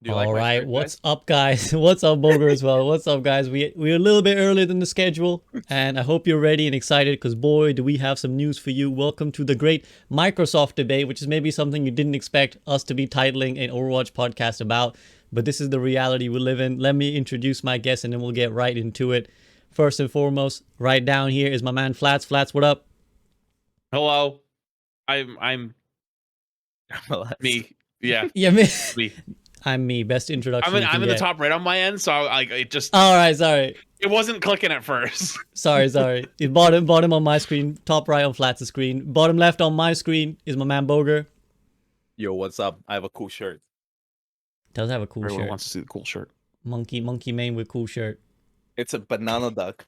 Do you like All my right, shirt, what's guys? up, guys? What's up, Bogur as well? What's up, guys? We're a little bit earlier than the schedule, and I hope you're ready and excited because boy, do we have some news for you. Welcome to the great Microsoft debate, which is maybe something you didn't expect us to be titling an Overwatch podcast about, but this is the reality we live in. Let me introduce my guest, and then we'll get right into it. First and foremost, right down here is my man Flats. Flats, what up? Hello. I'm me. Yeah, Yeah, me. me. I'm me. Best introduction you can I'm in the get. top right on my end, so like it just All right, sorry. it wasn't clicking at first. Sorry. Bottom on my screen, top right on Flats' screen. Bottom left on my screen is my man Bogur. Yo, what's up? I have a cool shirt. Does have a cool Everyone shirt. wants to see the cool shirt. Monkey mane with cool shirt. It's a banana duck.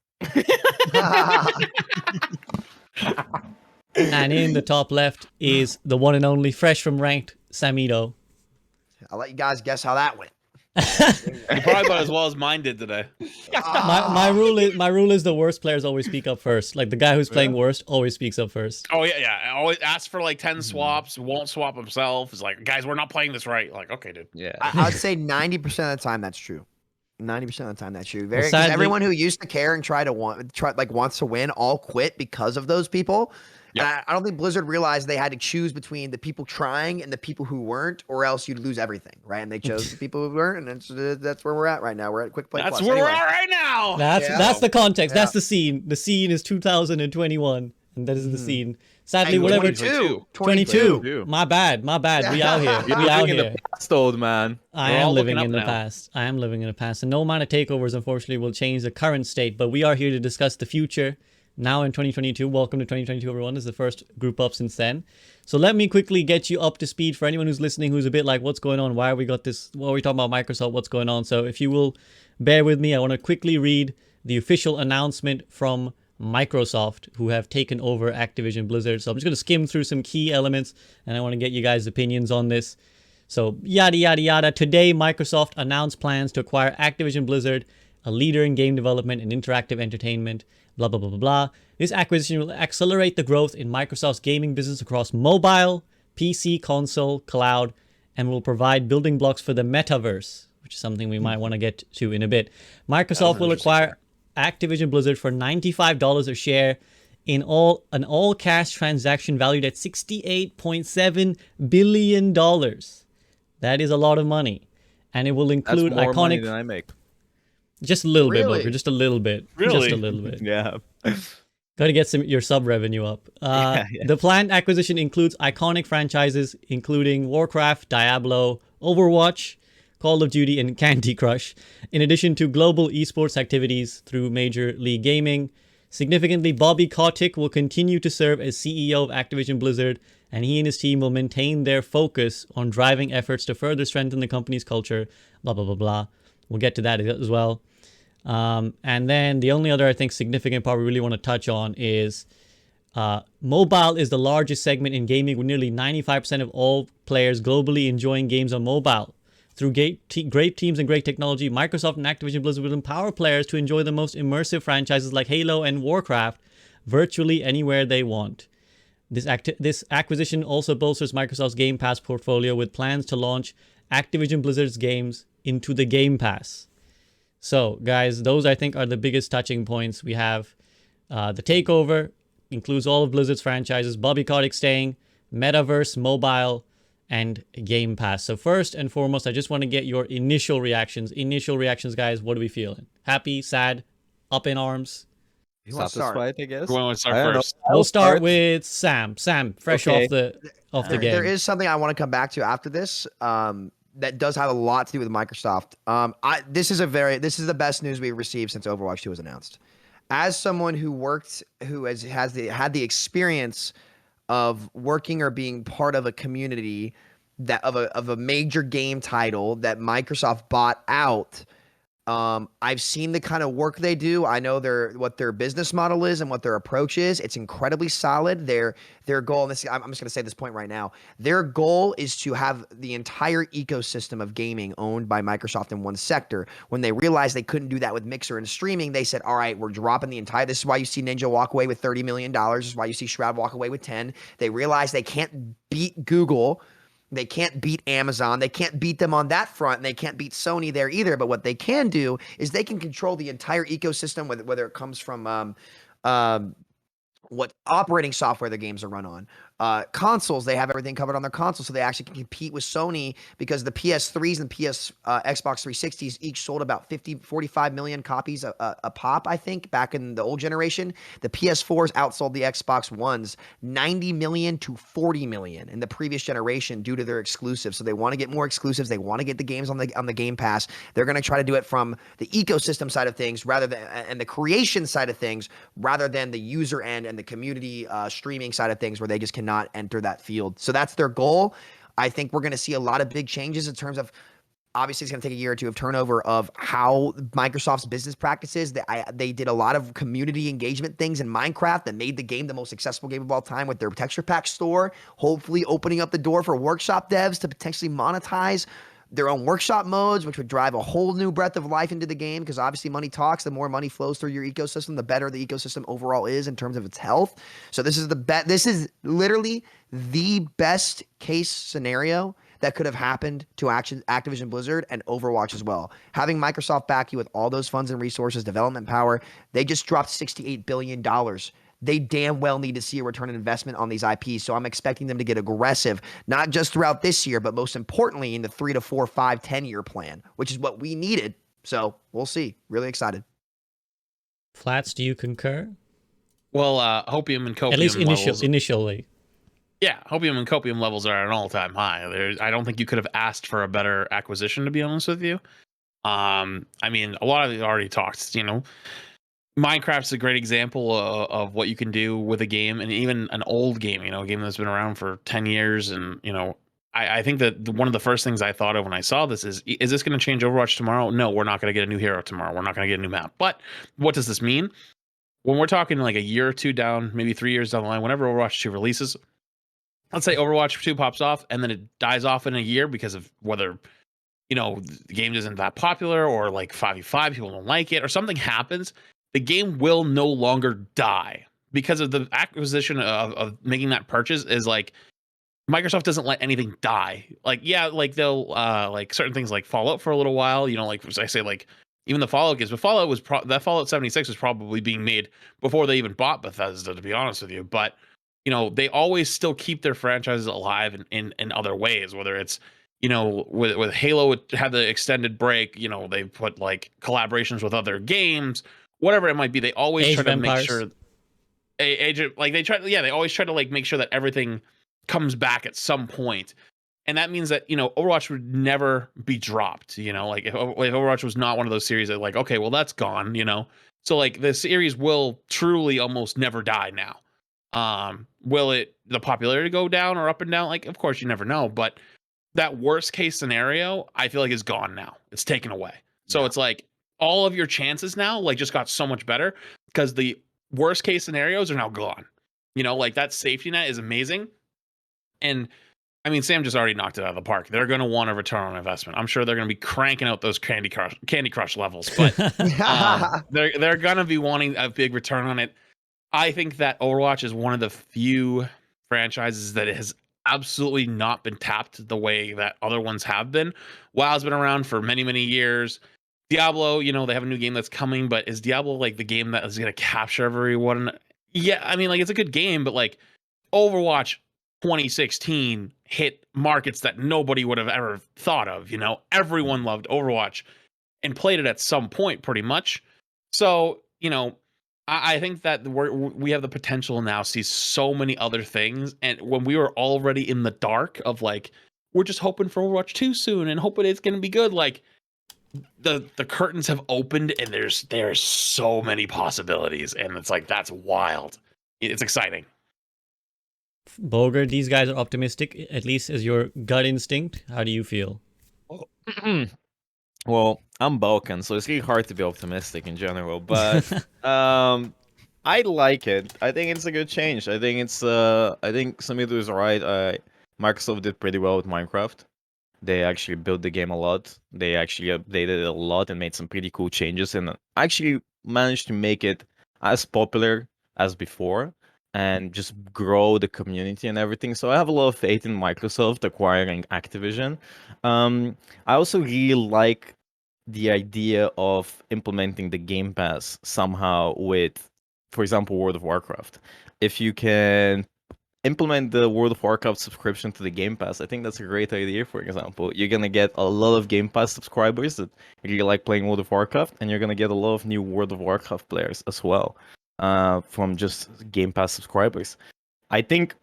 And in the top left is the one and only fresh from ranked Samito. I'll let you guys guess how that went. You probably got as well as mine did today. My rule is the worst players always speak up first. Like the guy who's playing worst always speaks up first. Oh yeah. I always ask for like 10 swaps, won't swap himself. It's like, guys, we're not playing this right. Like, okay, dude. Yeah. I would say 90% of the time that's true. 90% of the time that's true. 'Cause sadly- everyone who used to care and wants to win all quit because of those people. Yep. And I don't think Blizzard realized they had to choose between the people trying and the people who weren't, or else you'd lose everything, right? And they chose the people who weren't, and that's where we're at right now. We're at Quick Play That's Plus. where Anyway. we're at right now. That's the context. Yeah. That's the scene. The scene is 2021, and that is the scene. Sadly, Hey, whatever. 22. 22. My bad. We out here. You're We out living in here. the past, old man. I We're am all living looking in the up now. past. I am living in the past. And no amount of takeovers, unfortunately, will change the current state. But we are here to discuss the future now in 2022. Welcome to 2022, everyone. This is the first group up since then. So let me quickly get you up to speed for anyone who's listening who's a bit like, what's going on? Why are we got this? Why are we talking about Microsoft? What's going on? So if you will bear with me, I want to quickly read the official announcement from Microsoft, who have taken over Activision Blizzard. So I'm just going to skim through some key elements, and I want to get you guys' opinions on this. So yada, yada, yada. Today, Microsoft announced plans to acquire Activision Blizzard, a leader in game development and interactive entertainment, blah, blah, blah, blah, blah. This acquisition will accelerate the growth in Microsoft's gaming business across mobile, PC, console, cloud, and will provide building blocks for the metaverse, which is something we might want to get to in a bit. Microsoft will acquire Activision Blizzard for $95 a share in an all-cash transaction valued at $68.7 billion. That is a lot of money. And it will That's include more money iconic... than I make. Just a little Really? bit, Bogur. Just a little bit. Really? Just a little bit. Yeah. Got to get your sub revenue up. Yeah. The planned acquisition includes iconic franchises, including Warcraft, Diablo, Overwatch, Call of Duty, and Candy Crush, in addition to global esports activities through Major League Gaming. Significantly, Bobby Kotick will continue to serve as CEO of Activision Blizzard, and he and his team will maintain their focus on driving efforts to further strengthen the company's culture, blah, blah, blah, blah. We'll get to that as well. And then the only other, I think, significant part we really want to touch on is mobile is the largest segment in gaming, with nearly 95% of all players globally enjoying games on mobile. Through great teams and great technology, Microsoft and Activision Blizzard will empower players to enjoy the most immersive franchises like Halo and Warcraft virtually anywhere they want. This acquisition also bolsters Microsoft's Game Pass portfolio with plans to launch Activision Blizzard's games into the Game Pass. So, guys, those I think are the biggest touching points. We have the takeover, includes all of Blizzard's franchises, Bobby Kotick staying, Metaverse, mobile, and Game Pass. So first and foremost, I just want to get your initial reactions. Initial reactions, guys. What are we feeling? Happy, sad, up in arms? You want to start? Satisfied, I guess. Who wants to I start don't know. first? We'll start with Sam. Sam, fresh Okay. off the game. There is something I want to come back to after this. That does have a lot to do with Microsoft. This is the best news we've received since Overwatch 2 was announced. As someone who had the experience of working or being part of a community of a major game title that Microsoft bought out, I've seen the kind of work they do. I know what their business model is and what their approach is. It's incredibly solid. Their goal, and this, I'm just going to say this point right now. Their goal is to have the entire ecosystem of gaming owned by Microsoft in one sector. When they realized they couldn't do that with Mixer and streaming, they said, all right, we're dropping the entire. This is why you see Ninja walk away with $30 million. This is why you see Shroud walk away with 10. They realized they can't beat Google. They can't beat Amazon. They can't beat them on that front, and they can't beat Sony there either. But what they can do is they can control the entire ecosystem, whether it comes from what operating software the games are run on. Consoles, they have everything covered on their consoles, so they actually can compete with Sony because the PS3s and Xbox 360s each sold about 45 million copies a pop, I think, back in the old generation. The PS4s outsold the Xbox Ones 90 million to 40 million in the previous generation due to their exclusives. So they want to get more exclusives. They want to get the games on the Game Pass. They're going to try to do it from the ecosystem side of things rather than and the creation side of things rather than the user end and the community streaming side of things where they just cannot enter that field. So that's their goal. I think we're going to see a lot of big changes in terms of, obviously it's going to take a year or two of turnover of how Microsoft's business practices. They did a lot of community engagement things in Minecraft that made the game the most successful game of all time with their texture pack store, hopefully opening up the door for workshop devs to potentially monetize their own workshop modes, which would drive a whole new breath of life into the game because obviously money talks. The more money flows through your ecosystem, the better the ecosystem overall is in terms of its health. So this is literally the best case scenario that could have happened to Activision Blizzard and Overwatch as well. Having Microsoft back you with all those funds and resources, development power, they just dropped $68 billion. They damn well need to see a return on investment on these IPs. So I'm expecting them to get aggressive, not just throughout this year, but most importantly in the 3 to 4, 5, 10-year plan, which is what we needed. So we'll see. Really excited. Flats, do you concur? Well, Hopium and Copium At least levels, initially. Yeah, Hopium and Copium levels are at an all-time high. I don't think you could have asked for a better acquisition, to be honest with you. I mean, a lot of it already talked, Minecraft's a great example of what you can do with a game, and even an old game, a game that's been around for 10 years. And, I think that one of the first things I thought of when I saw this is this going to change Overwatch tomorrow? No, we're not going to get a new hero tomorrow. We're not going to get a new map. But what does this mean? When we're talking like a year or two down, maybe 3 years down the line, whenever Overwatch 2 releases, let's say Overwatch 2 pops off and then it dies off in a year because of whether, the game isn't that popular or like 5v5, people don't like it or something happens. The game will no longer die because of the acquisition of making that purchase is like Microsoft doesn't let anything die. Like, yeah, like they'll like certain things like Fallout for a little while, like as I say, like even the Fallout games, but Fallout was that Fallout 76 was probably being made before they even bought Bethesda, to be honest with you. But they always still keep their franchises alive in other ways, whether it's with Halo, it had the extended break, they put like collaborations with other games. Whatever it might be, they always try to make sure they always try to like make sure that everything comes back at some point. And that means that, Overwatch would never be dropped, like if Overwatch was not one of those series that like, okay, well that's gone, so like the series will truly almost never die now. Will the popularity go down or up and down? Like, of course you never know, but that worst case scenario, I feel like is gone now. It's taken away. So It's like, all of your chances now like just got so much better because the worst case scenarios are now gone. Like that safety net is amazing. And I mean, Sam just already knocked it out of the park. They're going to want a return on investment. I'm sure they're going to be cranking out those Candy Crush levels, but they're going to be wanting a big return on it. I think that Overwatch is one of the few franchises that has absolutely not been tapped the way that other ones have been. WoW's been around for many, many years. Diablo, they have a new game that's coming, but is Diablo like the game that is going to capture everyone? Yeah, I mean, like it's a good game, but like Overwatch 2016 hit markets that nobody would have ever thought of. Everyone loved Overwatch and played it at some point, pretty much. So, I think that we have the potential now to see so many other things. And when we were already in the dark of like, we're just hoping for Overwatch 2 soon and hoping it's going to be good, like. The curtains have opened and there's so many possibilities and it's like that's wild. It's exciting. Bogur, these guys are optimistic, at least as your gut instinct. How do you feel? Well, I'm Balkan, so it's really hard to be optimistic in general, but I like it. I think it's a good change. I think Samito is right. Microsoft did pretty well with Minecraft. They actually built the game a lot. They actually updated it a lot and made some pretty cool changes and actually managed to make it as popular as before. and just grow the community and everything. So I have a lot of faith in Microsoft acquiring Activision. I also really like the idea of implementing the Game Pass somehow with, for example, World of Warcraft. If you can implement the World of Warcraft subscription to the Game Pass, I think that's a great idea. For example, you're gonna get a lot of Game Pass subscribers that really like playing World of Warcraft, and you're gonna get a lot of new World of Warcraft players as well, from just Game Pass subscribers. I think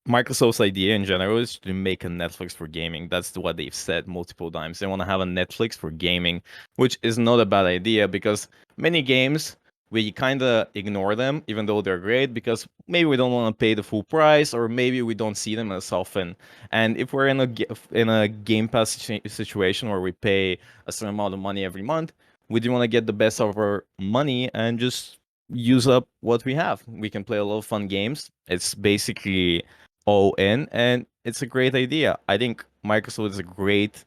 Microsoft's idea in general is to make a Netflix for gaming. That's what they've said multiple times. They want to have a Netflix for gaming, which is not a bad idea because many games we kind of ignore them, even though they're great, because maybe we don't want to pay the full price, or maybe we don't see them as often. And if we're in a Game Pass situation where we pay a certain amount of money every month, we do want to get the best of our money and just use up what we have. We can play a lot of fun games. It's basically all in, and it's a great idea. I think Microsoft is a great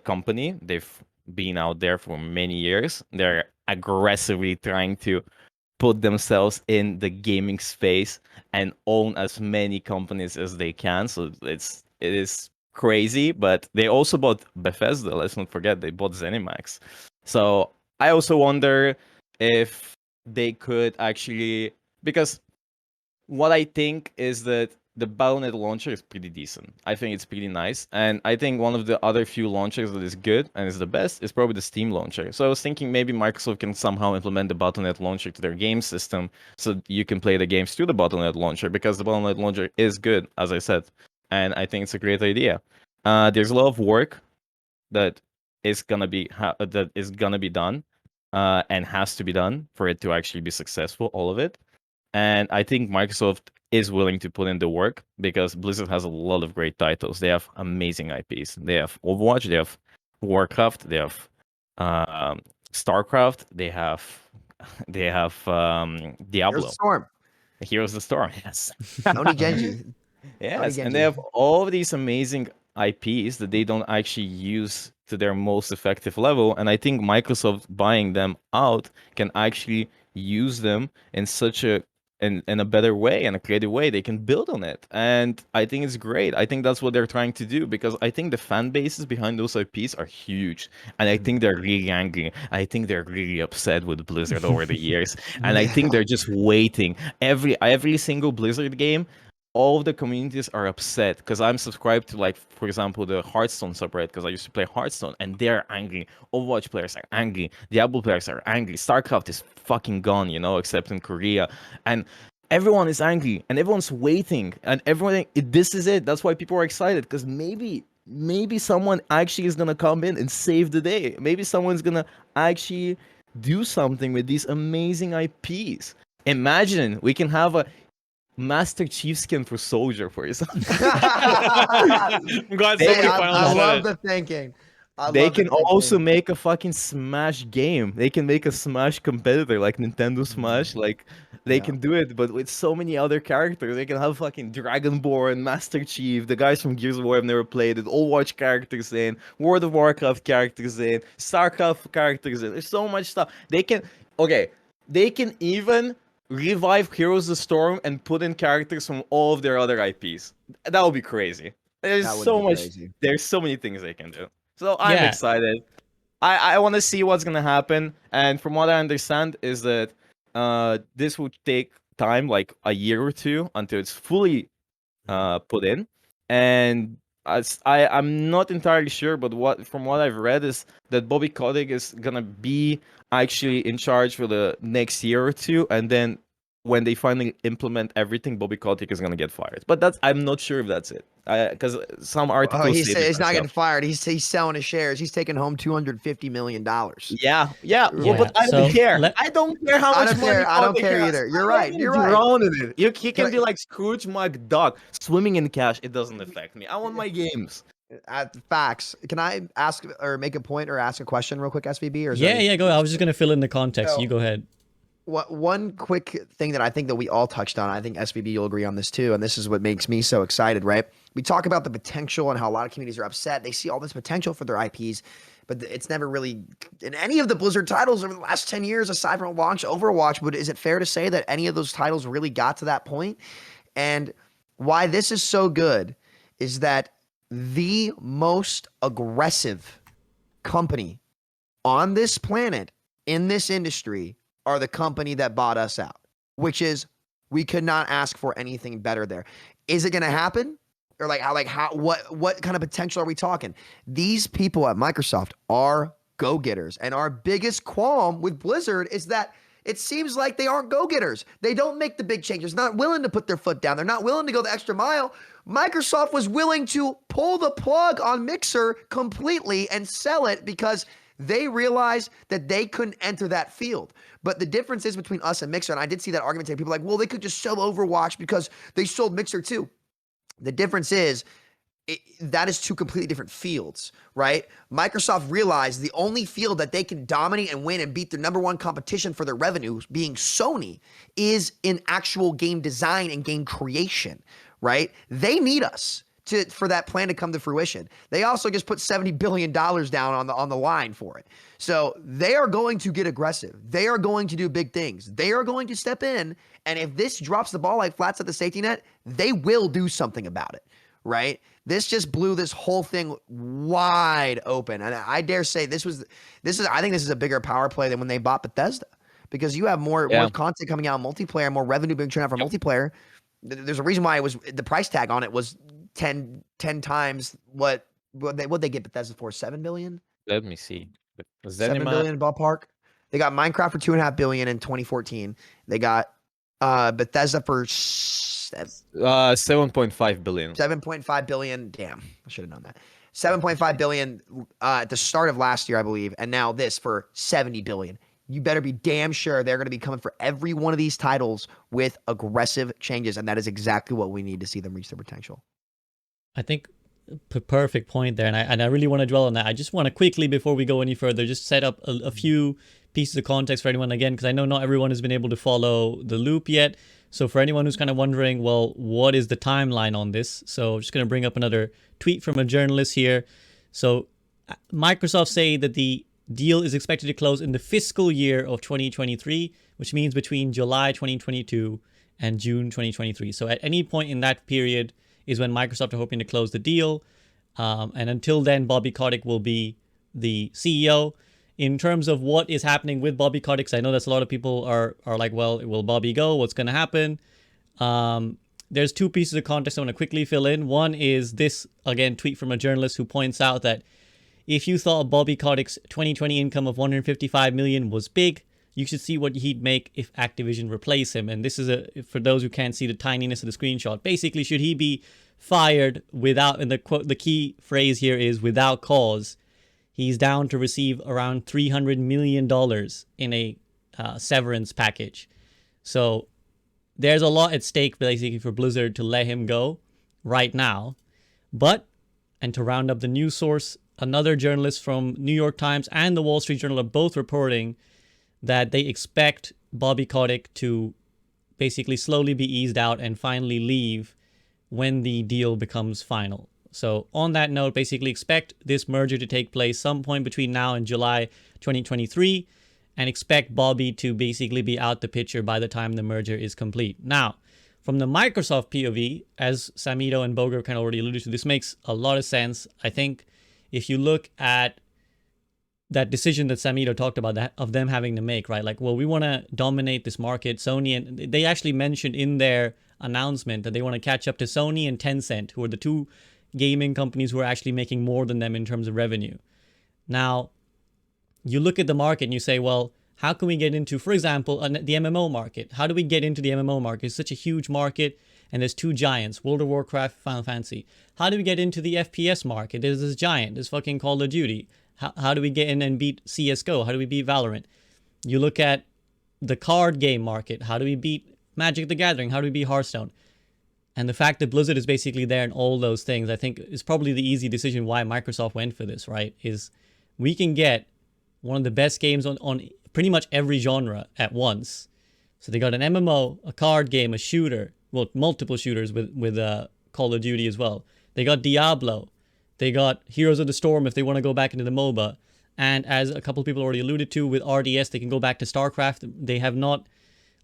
company. They've been out there for many years. They're aggressively trying to put themselves in the gaming space and own as many companies as they can. So it is crazy, but they also bought Bethesda. Let's not forget they bought ZeniMax. So I also wonder if they could actually, because what I think is that the Battle.net launcher is pretty decent. I think it's pretty nice. And I think one of the other few launchers that is good and is the best is probably the Steam launcher. So I was thinking maybe Microsoft can somehow implement the Battle.net launcher to their game system so you can play the games through the Battle.net launcher, because the Battle.net launcher is good, as I said. And I think it's a great idea. There's a lot of work that is gonna be done and has to be done for it to actually be successful, all of it. And I think Microsoft is willing to put in the work because Blizzard has a lot of great titles. They have amazing IPs. They have Overwatch, they have Warcraft, they have Starcraft, they have Diablo. Here's the Storm. Heroes of the Storm, yes. Oni Genji. Yes, Genji. and they have all of these amazing IPs that they don't actually use to their most effective level. And I think Microsoft buying them out can actually use them in such a in a better way and a creative way. They can build on it, and I think it's great. I think that's what they're trying to do, because I think the fan bases behind those IPs are huge, and I think they're really angry. I think they're really upset with Blizzard over the years, and I think they're just waiting. Every single Blizzard game, all of the communities are upset because I'm subscribed to, like, for example, the Hearthstone subreddit, because I used to play Hearthstone, and they're angry. Overwatch players are angry. Diablo players are angry. Starcraft is fucking gone, except in Korea. And everyone is angry, and everyone's waiting, and this is it. That's why people are excited, because maybe someone actually is gonna come in and save the day. Maybe someone's gonna actually do something with these amazing IPs. Imagine we can have a Master Chief skin for Soldier, for example. I'm glad somebody finally I said love it. the thinking. They can also make a fucking Smash game. They can make a Smash competitor like Nintendo Smash. Like, they can do it, but with so many other characters. They can have fucking Dragonborn, Master Chief, the guys from Gears of War I've never played it, Overwatch characters in, World of Warcraft characters in, Starcraft characters in. There's so much stuff. They can even revive Heroes of the Storm and put in characters from all of their other IPs. That would be crazy. There's so many things they can do. So I'm excited. I want to see what's gonna happen. And from what I understand is that this will take time, like a year or two, until it's fully put in. And I'm not entirely sure, but from what I've read is that Bobby Kotick is gonna be actually in charge for the next year or two, and then when they finally implement everything, Bobby Kotick is gonna get fired. But I'm not sure if that's it, because some articles say he's not getting fired. He's selling his shares. He's taking home $250 million. Yeah. Well, but I don't care. I don't care how much money. I don't care either. You're right. He can be like Scrooge McDuck, swimming in cash. It doesn't affect me. I want my games. Facts. Can I ask or make a point or ask a question real quick, SVB? Or yeah, go ahead. I was just gonna fill in the context. You go ahead. One quick thing that I think that we all touched on, I think SVB you'll agree on this too, and this is what makes me so excited, right? We talk about the potential and how a lot of communities are upset. They see all this potential for their IPs, but it's never really in any of the Blizzard titles over the last 10 years, aside from launch Overwatch. But is it fair to say that any of those titles really got to that point? And why this is so good is that the most aggressive company on this planet in this industry are the company that bought us out, which is we could not ask for anything better there. Is it going to happen? Or what kind of potential are we talking? These people at Microsoft are go-getters. And our biggest qualm with Blizzard is that it seems like they aren't go-getters. They don't make the big changes, not willing to put their foot down. They're not willing to go the extra mile. Microsoft was willing to pull the plug on Mixer completely and sell it because they realized that they couldn't enter that field. But the difference is between us and Mixer, and I did see that argument today. People are like, well, they could just sell Overwatch because they sold Mixer too. The difference is that is two completely different fields, right? Microsoft realized the only field that they can dominate and win and beat their number one competition for their revenues, being Sony, is in actual game design and game creation, right? They need us for that plan to come to fruition. They also just put $70 billion down on the line for it. So they are going to get aggressive. They are going to do big things. They are going to step in. And if this drops the ball like flats at the safety net, they will do something about it, right? This just blew this whole thing wide open. And I dare say I think this is a bigger power play than when they bought Bethesda, because you have more content coming out in multiplayer, more revenue being turned out for multiplayer. There's a reason why it was the price tag on it was 10 times what they get Bethesda for, $7 billion. Let me see. $7 billion ballpark. They got Minecraft for $2.5 billion in 2014. They got Bethesda for 7.5 billion. 7.5 billion. Damn, I should have known that. 7.5 billion at the start of last year, I believe, and now this for 70 billion. You better be damn sure they're going to be coming for every one of these titles with aggressive changes, and that is exactly what we need to see them reach their potential. I think perfect point there, and I really want to dwell on that. I just want to quickly, before we go any further, just set up a few pieces of context for anyone, again, because I know not everyone has been able to follow the loop yet. So for anyone who's kind of wondering, well, what is the timeline on this? So I'm just going to bring up another tweet from a journalist here. So Microsoft say that the deal is expected to close in the fiscal year of 2023, which means between July 2022 and June 2023. So at any point in that period is when Microsoft are hoping to close the deal. And until then, Bobby Kotick will be the CEO. In terms of what is happening with Bobby Kotick, 'cause I know that's a lot of people are like, well, will Bobby go? What's going to happen? There's two pieces of context I want to quickly fill in. One is this, again, tweet from a journalist who points out that if you thought Bobby Kotick's 2020 income of 155 million was big, you should see what he'd make if Activision replace him. And this is for those who can't see the tininess of the screenshot. Basically, should he be fired without, and the quote, the key phrase here is without cause, he's down to receive around $300 million in a severance package. So there's a lot at stake basically for Blizzard to let him go right now. But, and to round up the news source, another journalist from New York Times and the Wall Street Journal are both reporting that they expect Bobby Kotick to basically slowly be eased out and finally leave when the deal becomes final. So on that note, basically expect this merger to take place some point between now and July 2023, and expect Bobby to basically be out the picture by the time the merger is complete. Now, from the Microsoft POV, as Samito and Bogur kind of already alluded to, this makes a lot of sense. I think if you look at that decision that Samito talked about, that of them having to make, right? Like, well, we want to dominate this market. Sony, and they actually mentioned in their announcement that they want to catch up to Sony and Tencent, who are the two gaming companies who are actually making more than them in terms of revenue. Now, you look at the market and you say, well, how can we get into, for example, the MMO market? How do we get into the MMO market? It's such a huge market, and there's two giants, World of Warcraft, Final Fantasy. How do we get into the FPS market? There's this giant, there's fucking Call of Duty. How do we get in and beat CSGO? How do we beat Valorant? You look at the card game market. How do we beat Magic the Gathering? How do we beat Hearthstone? And the fact that Blizzard is basically there in all those things, I think is probably the easy decision why Microsoft went for this, right? Is we can get one of the best games on pretty much every genre at once. So they got an MMO, a card game, a shooter, well, multiple shooters with Call of Duty as well. They got Diablo. They got Heroes of the Storm if they want to go back into the MOBA. And as a couple people already alluded to, with RDS, they can go back to StarCraft. They have not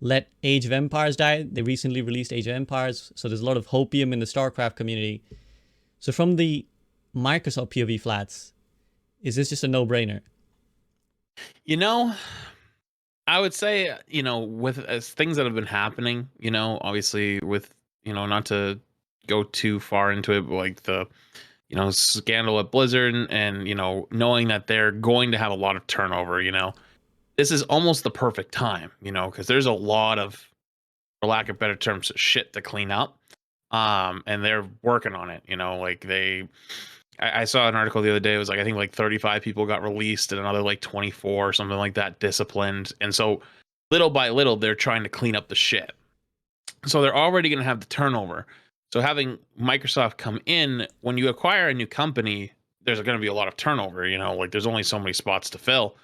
let Age of Empires die. They recently released Age of Empires, so there's a lot of hopium in the StarCraft community. So from the Microsoft POV flats, is this just a no-brainer? I would say, with as things that have been happening, obviously with, not to go too far into it, but like the, scandal at Blizzard and, knowing that they're going to have a lot of turnover, this is almost the perfect time, because there's a lot of, for lack of better terms, shit to clean up. And they're working on it, I saw an article the other day. It was like, I think like 35 people got released and another like 24 or something like that disciplined. And so little by little, they're trying to clean up the shit. So they're already going to have the turnover. So having Microsoft come in, when you acquire a new company, there's going to be a lot of turnover, there's only so many spots to fill.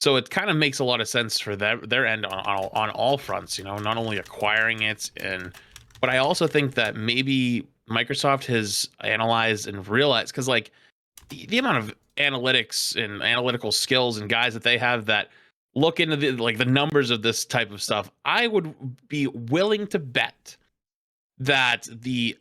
So it kind of makes a lot of sense for their end on all fronts, not only acquiring it, but I also think that maybe Microsoft has analyzed and realized, because like the amount of analytics and analytical skills and guys that they have that look into the numbers of this type of stuff, I would be willing to bet that the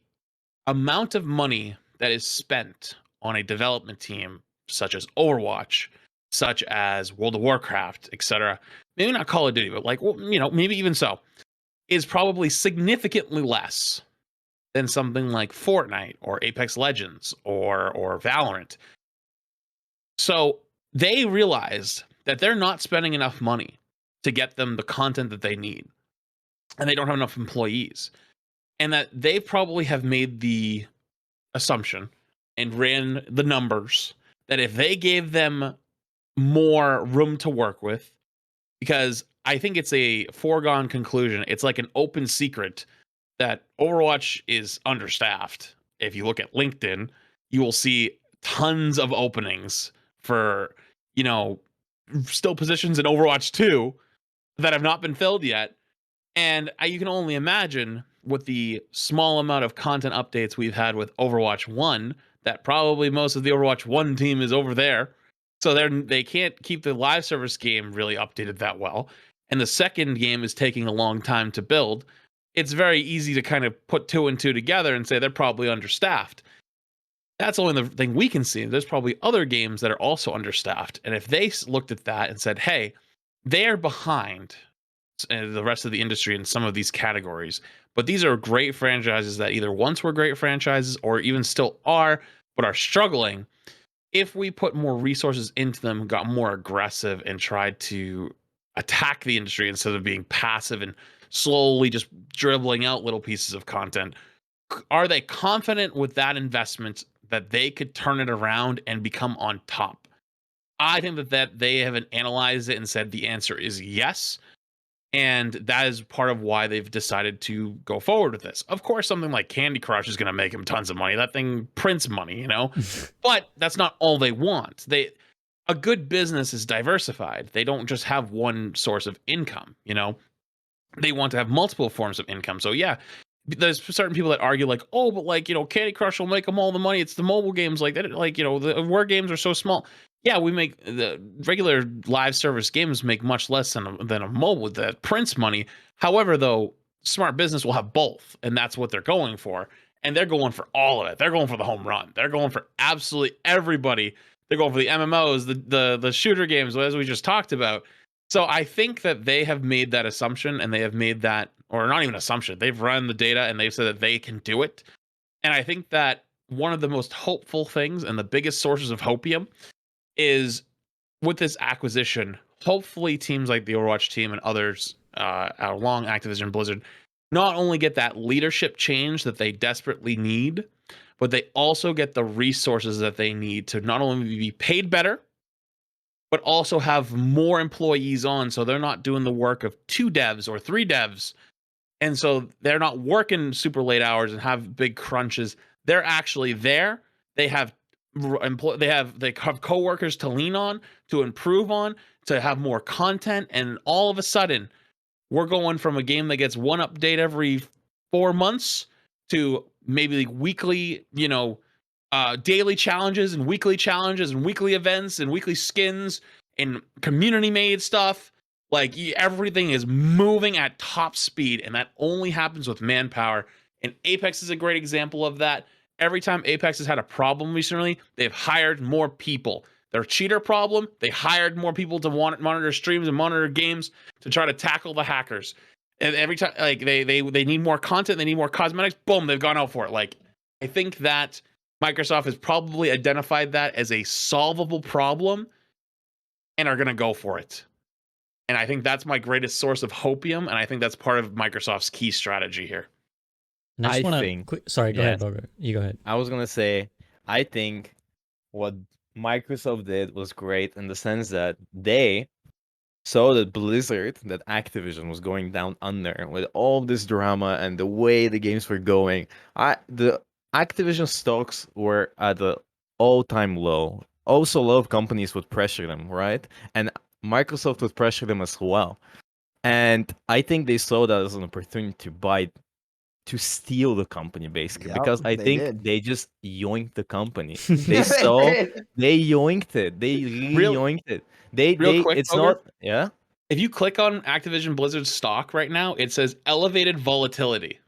amount of money that is spent on a development team such as Overwatch, such as World of Warcraft, etc., maybe not Call of Duty, but maybe even so, is probably significantly less than something like Fortnite or Apex Legends or Valorant. So they realized that they're not spending enough money to get them the content that they need, and they don't have enough employees, and that they probably have made the assumption and ran the numbers that if they gave them more room to work with, because I think it's a foregone conclusion, it's like an open secret that Overwatch is understaffed. If you look at LinkedIn, you will see tons of openings for, still positions in Overwatch 2 that have not been filled yet. And you can only imagine with the small amount of content updates we've had with Overwatch 1, that probably most of the Overwatch 1 team is over there. So they can't keep the live service game really updated that well. And the second game is taking a long time to build. It's very easy to kind of put two and two together and say they're probably understaffed. That's only the thing we can see. There's probably other games that are also understaffed. And if they looked at that and said, hey, they're behind the rest of the industry in some of these categories, but these are great franchises that either once were great franchises or even still are, but are struggling. If we put more resources into them, got more aggressive, and tried to attack the industry instead of being passive and slowly just dribbling out little pieces of content, are they confident with that investment that they could turn it around and become on top? I think that they haven't analyzed it and said the answer is yes. And that is part of why they've decided to go forward with this. Of course, something like Candy Crush is going to make them tons of money. That thing prints money, but that's not all they want. A good business is diversified. They don't just have one source of income, They want to have multiple forms of income. So yeah, there's certain people that argue like, oh, but Candy Crush will make them all the money. It's the mobile games like that. The war games are so small. Yeah, we make the regular live service games make much less than a mobile that prints money. However, though, smart business will have both, and that's what they're going for. And they're going for all of it. They're going for the home run. They're going for absolutely everybody. They're going for the MMOs, the shooter games, as we just talked about. So I think that they have made that assumption, and they have made that, or not even assumption, they've run the data and they've said that they can do it. And I think that one of the most hopeful things and the biggest sources of hopium is with this acquisition, hopefully teams like the Overwatch team and others along Activision Blizzard not only get that leadership change that they desperately need, but they also get the resources that they need to not only be paid better, but also have more employees on, so they're not doing the work of 2 devs or 3 devs. And so they're not working super late hours and have big crunches. They're actually there. They have coworkers to lean on, to improve on, to have more content, and all of a sudden we're going from a game that gets one update every 4 months to maybe weekly, daily challenges and weekly events and weekly skins and community made stuff. Like everything is moving at top speed, and that only happens with manpower. And Apex is a great example of that. Every time Apex has had a problem recently, they've hired more people. Their cheater problem, they hired more people to monitor streams and monitor games to try to tackle the hackers. And every time, like they need more content, they need more cosmetics. Boom, they've gone out for it. Like I think that Microsoft has probably identified that as a solvable problem and are going to go for it. And I think that's my greatest source of hopium, and I think that's part of Microsoft's key strategy here. And I just want think- to. Sorry, go ahead, yes. Bogur. You go ahead. I was gonna say, I think what Microsoft did was great in the sense that they saw that Blizzard, that Activision was going down under with all this drama and the way the games were going. The Activision stocks were at the all-time low. Also, a lot of companies would pressure them, right? And Microsoft would pressure them as well. And I think they saw that as an opportunity to steal the company, basically, Yep, because I they think did. they just yoinked the company. They yoinked it. They really yoinked it. Real quick, it's Bogur, not, yeah. if you click on Activision Blizzard's stock right now, it says elevated volatility,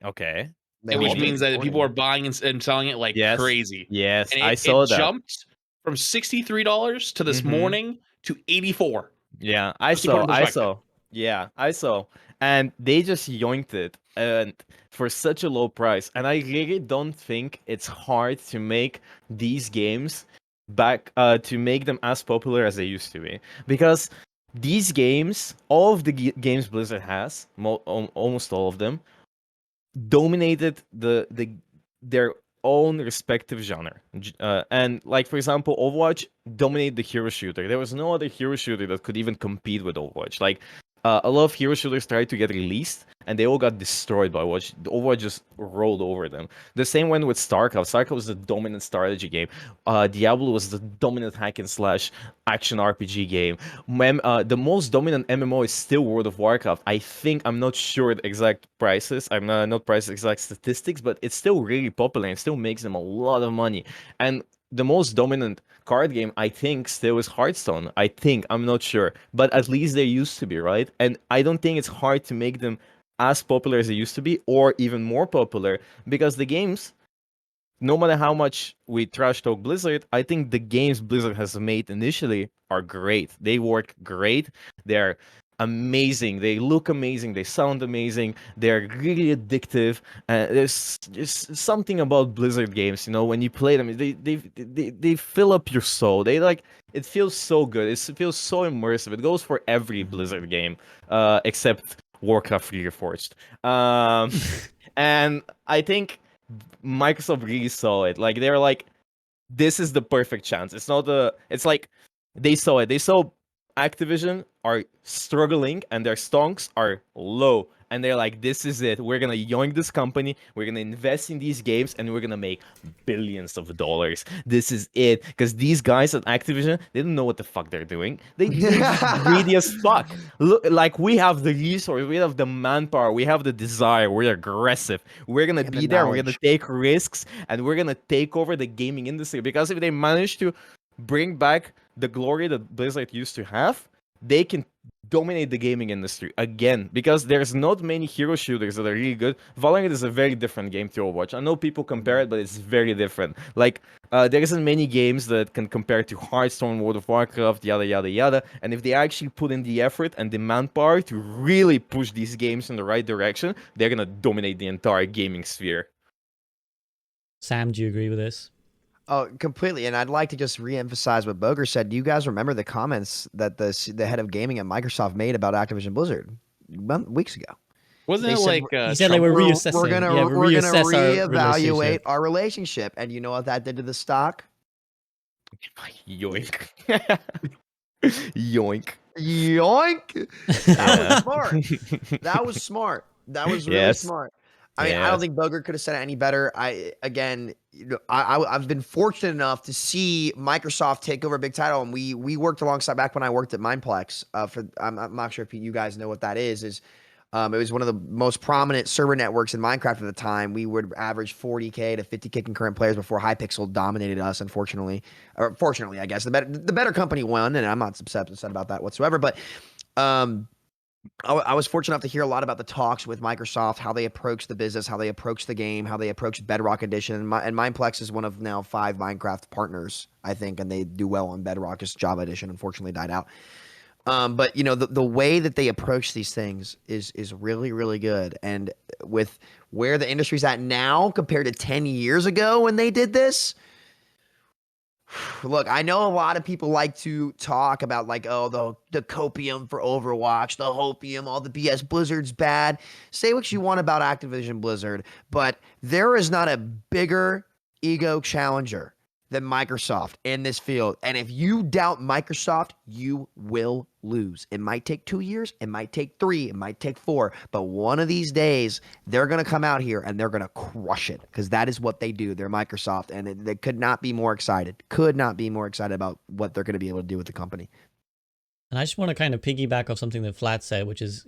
Okay. which means that people are buying and selling it like Yes. crazy. Yes, And I saw it that. jumped from $63 to this Mhm. morning to 84. Yeah, I Just to put it in saw. I perspective. saw. Yeah, I saw. And they just yoinked it, and for such a low price. And I really don't think it's hard to make these games back to make them as popular as they used to be, because these games, all of the games Blizzard has, almost all of them, dominated their own respective genre. And like, for example, Overwatch dominated the hero shooter. There was no other hero shooter that could even compete with Overwatch. Like, a lot of hero shooters tried to get released, and they all got destroyed by Overwatch. Overwatch just rolled over them. The same went with StarCraft. StarCraft was the dominant strategy game. Diablo was the dominant hack and slash action RPG game. The most dominant MMO is still World of Warcraft. I think, I'm not sure the exact prices. I'm not price exact statistics, but it's still really popular and still makes them a lot of money. And the most dominant card game, I think, still is Hearthstone. I think, I'm not sure, but at least they used to be, right? And I don't think it's hard to make them as popular as they used to be, or even more popular, because the games, no matter how much we trash talk Blizzard, I think the games Blizzard has made initially are great. They work great. They're amazing. They look amazing. They sound amazing. They're really addictive. There's just something about Blizzard games, you know, when you play them, they fill up your soul. They like, it feels so good. It feels so immersive. It goes for every Blizzard game, except Warcraft Reforged. And I think Microsoft really saw it. Like, they're like, this is the perfect chance. It's not it's like they saw it. They saw Activision are struggling and their stocks are low, and they're like, this is it. We're gonna yoink this company, we're gonna invest in these games, and we're gonna make billions of dollars. This is it. Because these guys at Activision, they don't know what the fuck they're doing. They're greedy as fuck. Look, like, we have the resource, we have the manpower, we have the desire, we're aggressive, we're gonna be there, we're gonna take risks, and we're gonna take over the gaming industry. Because if they manage to bring back the glory that Blizzard used to have, they can dominate the gaming industry again, because there's not many hero shooters that are really good. Valorant is a very different game to Overwatch. I know people compare it, but it's very different. Like, there isn't many games that can compare to Hearthstone, World of Warcraft, yada yada yada. And if they actually put in the effort and the manpower to really push these games in the right direction, they're gonna dominate the entire gaming sphere. Sam, do you agree with this? Oh, completely. And I'd like to just re-emphasize what Bogur said. Do you guys remember the comments that the head of gaming at Microsoft made about Activision Blizzard weeks ago? Wasn't They it said- like He said, like, we're reassessing. We're gonna Yeah, we're gonna reassess our reevaluate relationship. our relationship. And you know what that did to the stock? Yoink. Yoink. Yoink! That was smart. That was smart. That was really Yes. smart. I mean, I don't think Bogur could have said it any better. I've been fortunate enough to see Microsoft take over a big title, and we worked alongside back when I worked at Mindplex. I'm not sure if you guys know what that is. It was one of the most prominent server networks in Minecraft at the time. We would average 40K to 50K concurrent players before Hypixel dominated us, unfortunately. Or fortunately, I guess. The better company won, and I'm not upset about that whatsoever. But I was fortunate enough to hear a lot about the talks with Microsoft, how they approach the business, how they approach the game, how they approach Bedrock Edition. And Mineplex is one of now 5 Minecraft partners, I think, and they do well on Bedrock. Just Java Edition unfortunately died out. But the way that they approach these things is really, really good. And with where the industry's at now compared to 10 years ago when they did this, look, I know a lot of people like to talk about like, oh, the copium for Overwatch, the hopium, all the BS. Blizzard's bad. Say what you want about Activision Blizzard, but there is not a bigger ego challenger than Microsoft in this field. And if you doubt Microsoft, you will lose. It might take 2 years, it might take 3, it might take 4, but one of these days they're going to come out here and they're going to crush it, because that is what they do. They're Microsoft, and they could not be more excited. About what they're going to be able to do with the company. And I just want to kind of piggyback off something that Flat said, which is,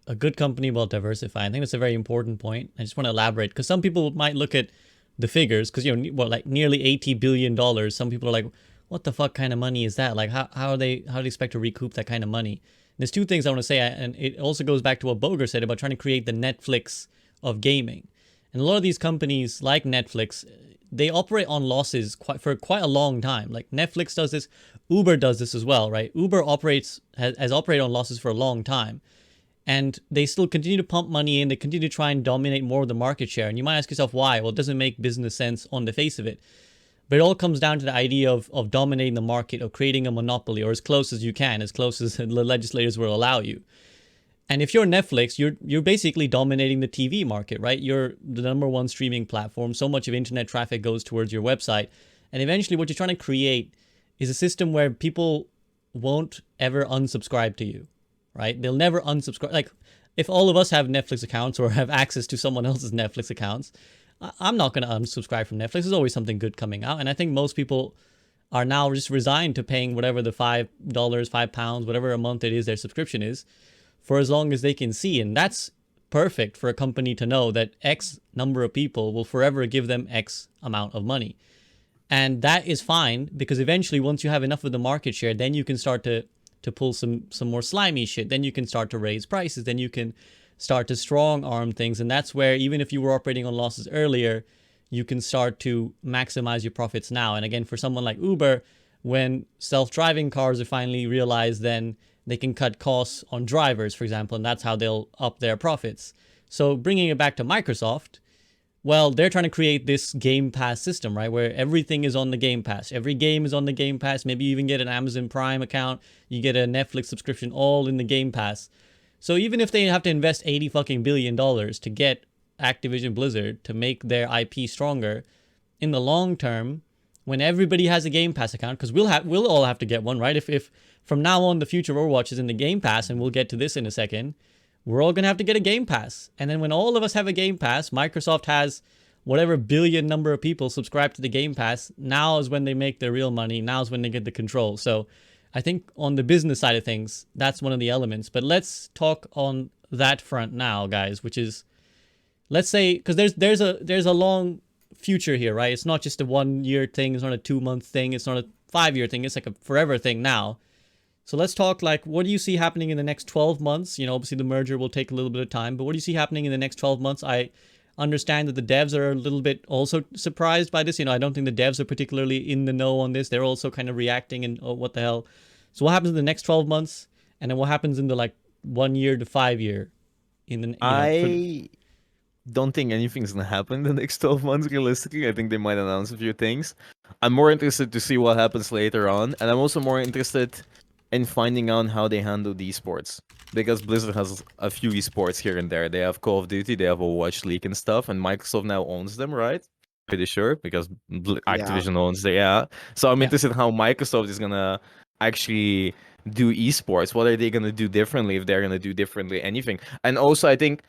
a good company will diversify. I think that's a very important point. I just want to elaborate, because some people might look at the figures, because like nearly $80 billion. Some people are like, what the fuck kind of money is that? Like, how do they expect to recoup that kind of money? And there's 2 things I want to say, and it also goes back to what Bogur said about trying to create the Netflix of gaming. And a lot of these companies like Netflix, they operate on losses for quite a long time. Like Netflix does this, Uber does this as well, right? Uber has operated on losses for a long time. And they still continue to pump money in. They continue to try and dominate more of the market share. And you might ask yourself why. Well, it doesn't make business sense on the face of it. But it all comes down to the idea of dominating the market, of creating a monopoly, or as close as you can, as close as the legislators will allow you. And if you're Netflix, you're basically dominating the TV market, right? You're the #1 streaming platform. So much of internet traffic goes towards your website. And eventually what you're trying to create is a system where people won't ever unsubscribe to you. Right? They'll never unsubscribe. Like, if all of us have Netflix accounts or have access to someone else's Netflix accounts, I'm not going to unsubscribe from Netflix. There's always something good coming out. And I think most people are now just resigned to paying whatever the $5, £5, whatever a month it is their subscription is, for as long as they can see. And that's perfect for a company to know that X number of people will forever give them X amount of money. And that is fine, because eventually once you have enough of the market share, then you can start to pull some more slimy shit. Then you can start to raise prices. Then you can start to strong arm things. And that's where, even if you were operating on losses earlier, you can start to maximize your profits now. And again, for someone like Uber, when self-driving cars are finally realized, then they can cut costs on drivers, for example, and that's how they'll up their profits. So bringing it back to Microsoft, well, they're trying to create this Game Pass system, right? Where everything is on the Game Pass. Every game is on the Game Pass. Maybe you even get an Amazon Prime account. You get a Netflix subscription, all in the Game Pass. So even if they have to invest $80 billion to get Activision Blizzard to make their IP stronger, in the long term, when everybody has a Game Pass account, because we'll all have to get one, right? If from now on the future Overwatch is in the Game Pass, and we'll get to this in a second, we're all going to have to get a Game Pass. And then when all of us have a Game Pass, Microsoft has whatever billion number of people subscribe to the Game Pass. Now is when they make their real money. Now is when they get the control. So I think on the business side of things, that's one of the elements. But let's talk on that front now, guys, which is, let's say, because there's a long future here, right? It's not just a 1 year thing. It's not a 2 month thing. It's not a 5 year thing. It's like a forever thing now. So let's talk, like, what do you see happening in the next 12 months? Obviously the merger will take a little bit of time, but what do you see happening in the next 12 months? I understand that the devs are a little bit also surprised by this. I don't think the devs are particularly in the know on this. They're also kind of reacting and, oh, what the hell? So what happens in the next 12 months? And then what happens in the 1 year to 5 year? I don't think anything's gonna happen in the next 12 months, realistically. I think they might announce a few things. I'm more interested to see what happens later on, and I'm also more interested in finding out how they handle the esports, because Blizzard has a few esports here and there. They have Call of Duty, they have Overwatch League and stuff, and Microsoft now owns them, right? Pretty sure, because Activision owns them. Yeah. So I'm interested in how Microsoft is gonna actually do esports. What are they gonna do differently, if they're gonna do differently anything? And also, I think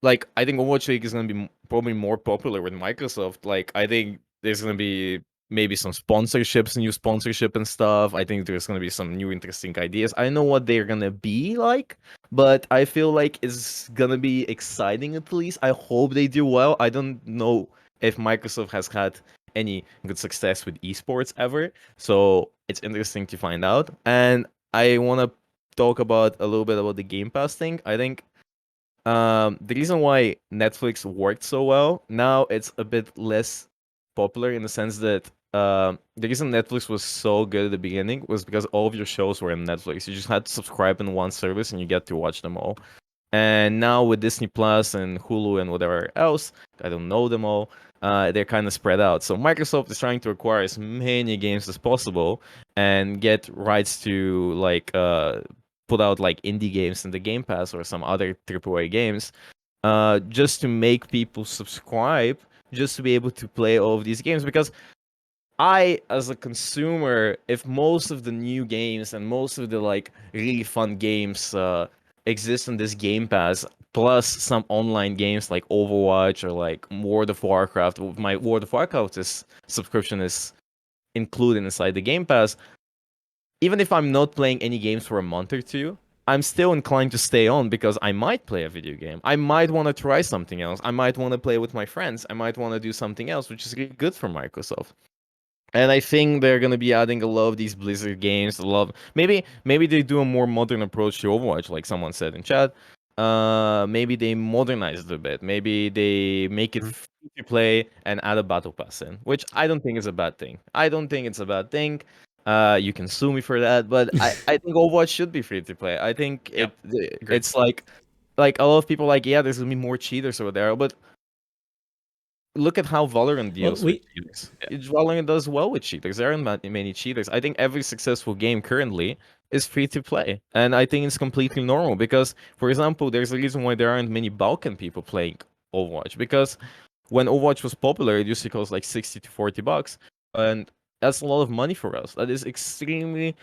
Overwatch League is gonna be probably more popular with Microsoft. I think there's gonna be maybe some sponsorships, new sponsorship and stuff. I think there's gonna be some new interesting ideas. I don't know what they're gonna be like, but I feel like it's gonna be exciting at least. I hope they do well. I don't know if Microsoft has had any good success with esports ever, so it's interesting to find out. And I want to talk about a little bit about the Game Pass thing. I think the reason why Netflix worked so well now it's a bit less popular in the sense that the reason Netflix was so good at the beginning was because all of your shows were on Netflix. You just had to subscribe in one service and you get to watch them all. And now with Disney Plus and Hulu and whatever else, I don't know them all. They're kind of spread out. So Microsoft is trying to acquire as many games as possible and get rights to like put out like indie games in the Game Pass or some other AAA games, just to make people subscribe, just to be able to play all of these games. Because I, as a consumer, if most of the new games and most of the like really fun games exist on this Game Pass, plus some online games like Overwatch or like World of Warcraft, my World of Warcraft subscription is included inside the Game Pass. Even if I'm not playing any games for a month or two, I'm still inclined to stay on because I might play a video game. I might want to try something else. I might want to play with my friends. I might want to do something else, which is really good for Microsoft. And I think they're gonna be adding a lot of these Blizzard games. Maybe they do a more modern approach to Overwatch, like someone said in chat. Maybe they modernize it a bit. Maybe they make it free to play and add a battle pass in, which I don't think is a bad thing. I don't think it's a bad thing. You can sue me for that, but I think Overwatch should be free to play. I think it's like a lot of people are like, yeah, there's gonna be more cheaters over there, but look at how Valorant deals with cheaters. Valorant does well with cheaters. There aren't many cheaters. I think every successful game currently is free to play, and I think it's completely normal because, for example, there's a reason why there aren't many Balkan people playing Overwatch, because when Overwatch was popular, it used to cost like $60 to $40, and that's a lot of money for us. That is extremely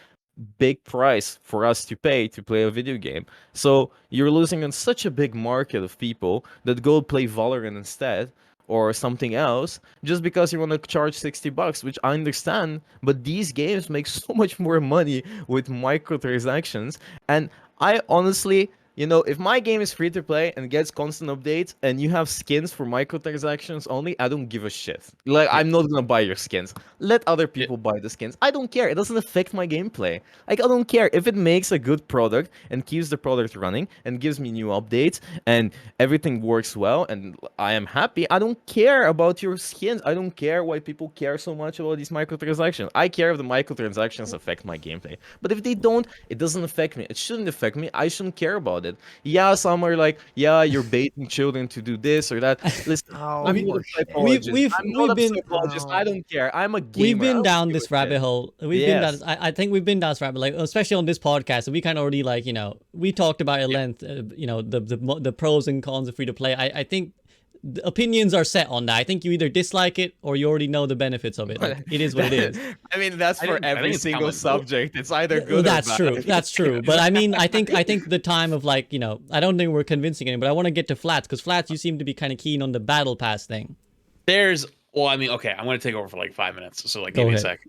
big price for us to pay to play a video game. So you're losing on such a big market of people that go play Valorant instead or something else just because you want to charge $60, which I understand, but these games make so much more money with microtransactions. And I honestly, if my game is free to play and gets constant updates and you have skins for microtransactions only, I don't give a shit. Like, I'm not gonna buy your skins. Let other people buy the skins. I don't care. It doesn't affect my gameplay. Like, I don't care. If it makes a good product and keeps the product running and gives me new updates and everything works well and I am happy, I don't care about your skins. I don't care why people care so much about these microtransactions. I care if the microtransactions affect my gameplay. But if they don't, it doesn't affect me. It shouldn't affect me. I shouldn't care about it. Yeah, some are like, yeah, you're baiting children to do this or that. Listen, I'm not a psychologist. I don't care. I'm a gamer. We've been down this rabbit hole. I think we've been down this rabbit hole, like, especially on this podcast. We kind of already we talked about at length, the pros and cons of free to play. I think the opinions are set on that. I think you either dislike it or you already know the benefits of it. Like, it is what it is. I mean, that's for every single subject. It's either good or bad. That's true. But I mean, I think the time of I don't think we're convincing anyone, but I want to get to Flats, because Flats, you seem to be kind of keen on the battle pass thing. Okay, I'm going to take over for like 5 minutes. So give me a sec.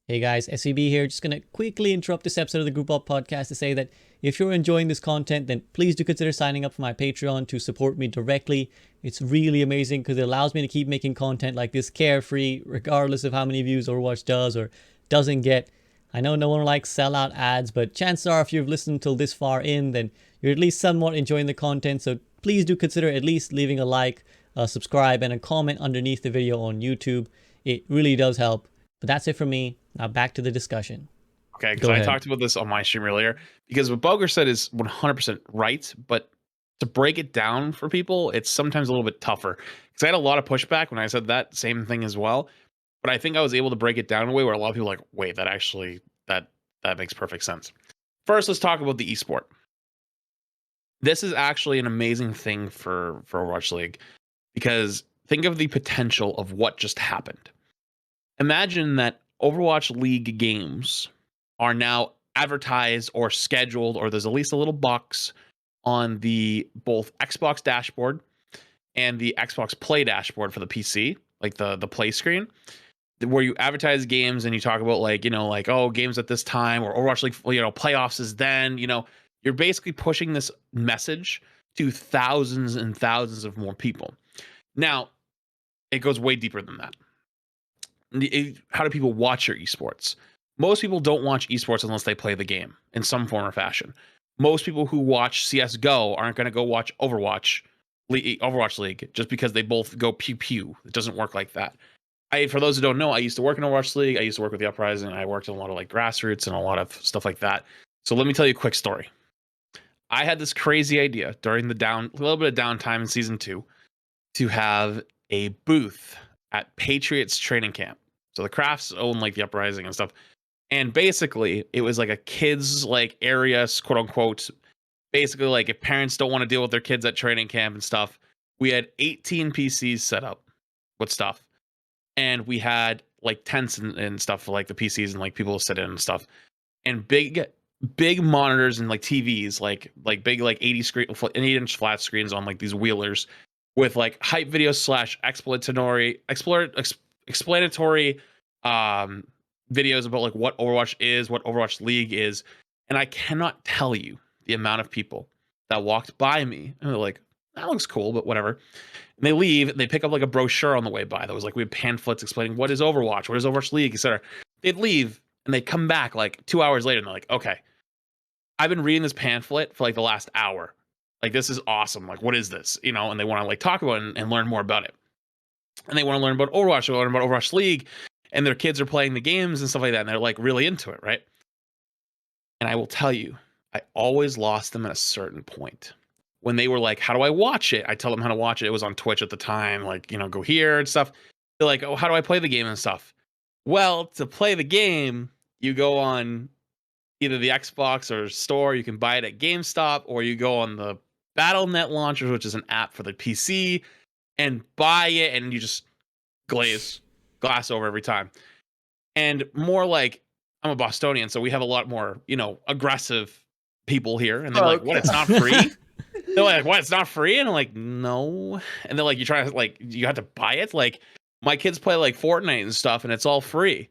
Hey guys, SVB here. Just going to quickly interrupt this episode of the Group Up podcast to say that if you're enjoying this content, then please do consider signing up for my Patreon to support me directly. It's really amazing because it allows me to keep making content like this carefree, regardless of how many views Overwatch does or doesn't get. I know no one likes sellout ads, but chances are if you've listened until this far in, then you're at least somewhat enjoying the content. So please do consider at least leaving a like, subscribe, and a comment underneath the video on YouTube. It really does help. But that's it for me. Now back to the discussion. Okay, because I talked about this on my stream earlier, because what Bogur said is 100% right, but to break it down for people, it's sometimes a little bit tougher. Because I had a lot of pushback when I said that same thing as well, but I think I was able to break it down in a way where a lot of people are like, wait, that actually, that makes perfect sense. First, let's talk about the esport. This is actually an amazing thing for Overwatch League, because think of the potential of what just happened. Imagine that Overwatch League games are now advertised or scheduled, or there's at least a little box on the both Xbox dashboard and the Xbox Play dashboard for the PC, like the play screen, where you advertise games and you talk about games at this time, or Overwatch League, playoffs is then, You're basically pushing this message to thousands and thousands of more people. Now, it goes way deeper than that. How do people watch your esports? Most people don't watch esports unless they play the game in some form or fashion. Most people who watch CS:GO aren't going to go watch Overwatch League just because they both go pew pew. It doesn't work like that. For those who don't know, I used to work in Overwatch League. I used to work with the Uprising. I worked in a lot of like grassroots and a lot of stuff like that. So let me tell you a quick story. I had this crazy idea during the a little bit of downtime in season 2 to have a booth at Patriots training camp. So the Crafts own like the Uprising and stuff. And basically it was like a kids like area, quote unquote. Basically like if parents don't want to deal with their kids at training camp and stuff, we had 18 PCs set up with stuff. And we had like tents and stuff for like the PCs and like people to sit in and stuff. And big monitors and like TVs, like big like 8-inch flat screens on like these wheelers with like hype videos / explanatory videos about like what Overwatch is, what Overwatch League is. And I cannot tell you the amount of people that walked by me and they're like, that looks cool, but whatever. And they leave and they pick up like a brochure on the way by that was like, we have pamphlets explaining what is Overwatch, what is Overwatch League, etc. They'd leave and they come back like 2 hours later and they're like, okay, I've been reading this pamphlet for like the last hour. Like, this is awesome. Like, what is this? You know, and they want to like talk about it and learn more about it. And they want to learn about Overwatch, they want to learn about Overwatch League, and their kids are playing the games and stuff like that. And they're like really into it, right? And I will tell you, I always lost them at a certain point. When they were like, how do I watch it? I tell them how to watch it. It was on Twitch at the time, like, you know, go here and stuff. They're like, oh, how do I play the game and stuff? Well, to play the game, you go on either the Xbox or store, you can buy it at GameStop, or you go on the Battle.net launcher, which is an app for the PC, and buy it, and you just glass over every time. And more like, I'm a Bostonian, so we have a lot more, you know, aggressive people here, and they're like, what, it's not free? They're like, what, it's not free? And I'm like, no. And they're like, you try to like, you have to buy it? Like, my kids play like Fortnite and stuff, and it's all free.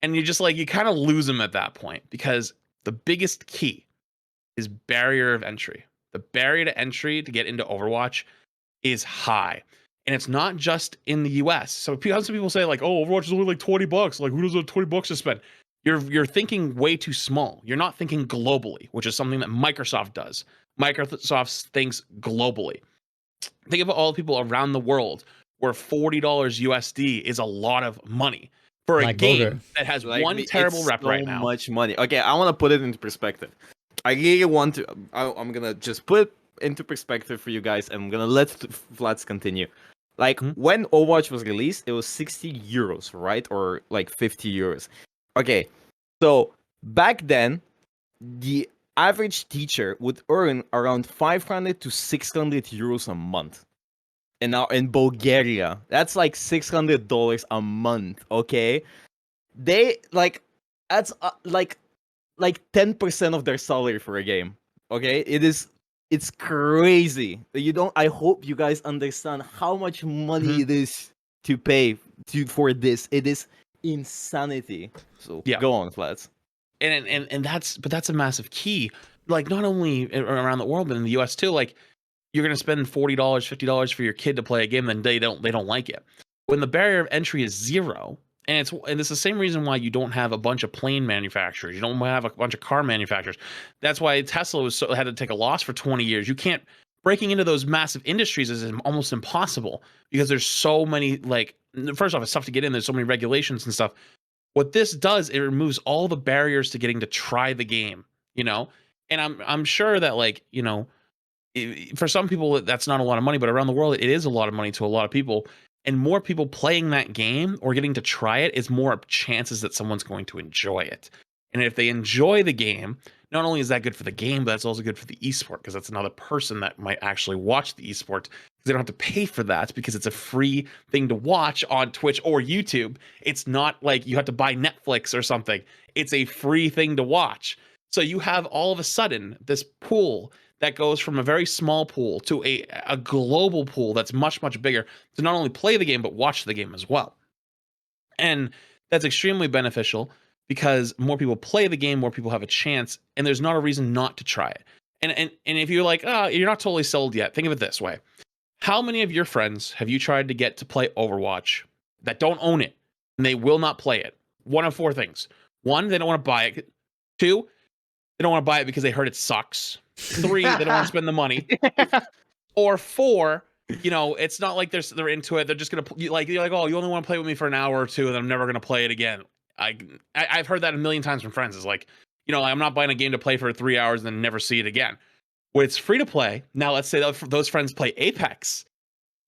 And you just like, you kind of lose them at that point, because the biggest key is barrier of entry. The barrier to entry to get into Overwatch is high. And it's not just in the US. So some people say like, oh, Overwatch is only like $20. Like, who does have $20 to spend? You're thinking way too small. You're not thinking globally, which is something that Microsoft does. Microsoft thinks globally. Think of all the people around the world where $40 USD is a lot of money for a Like game Bogur. that has Like, one terrible it's rep so right now. much money. Okay, I want to put it into perspective. I really want to. I'm gonna just put it into perspective for you guys, and I'm gonna let Flats continue. Like, when Overwatch was released, it was 60 euros, right? Or like 50 euros. Okay, so back then, the average teacher would earn around 500 to 600 euros a month. And now in Bulgaria, that's like $600 a month, okay? They, like, that's like 10% of their salary for a game, okay? It's crazy. I hope you guys understand how much money it is to pay for this. It is insanity. So Yeah. Go on, Flats. And that's a massive key. Like, not only around the world, but in the US too. Like, you're gonna spend $40, $50 for your kid to play a game, then they don't like it. When the barrier of entry is zero, and it's the same reason why you don't have a bunch of plane manufacturers, you don't have a bunch of car manufacturers. That's why Tesla had to take a loss for 20 years. You can't breaking into those massive industries is almost impossible because there's so many, like, first off, it's tough to get in. There's so many regulations and stuff. What this does, it removes all the barriers to getting to try the game, you know? And I'm sure that, like, you know, for some people that's not a lot of money, but around the world it is a lot of money to a lot of people. And more people playing that game or getting to try it is more chances that someone's going to enjoy it. And if they enjoy the game, not only is that good for the game, but that's also good for the esport, because that's another person that might actually watch the esport, because they don't have to pay for that, because it's a free thing to watch on Twitch or YouTube. It's not like you have to buy Netflix or something. It's a free thing to watch. So you have all of a sudden this pool that goes from a very small pool to a global pool that's much, much bigger to not only play the game, but watch the game as well. And that's extremely beneficial because more people play the game, more people have a chance, and there's not a reason not to try it. And if you're like, oh, you're not totally sold yet, think of it this way. How many of your friends have you tried to get to play Overwatch that don't own it and they will not play it? One of four things. One, they don't want to buy it. Two, they don't want to buy it because they heard it sucks. Three, they don't want to spend the money. Or four, you know, it's not like they're into it. They're just gonna you're like, oh, you only want to play with me for an hour or two, and I'm never gonna play it again. I've heard that a million times from friends. It's like, you know, I'm not buying a game to play for 3 hours and then never see it again. When it's free to play, now let's say those friends play Apex.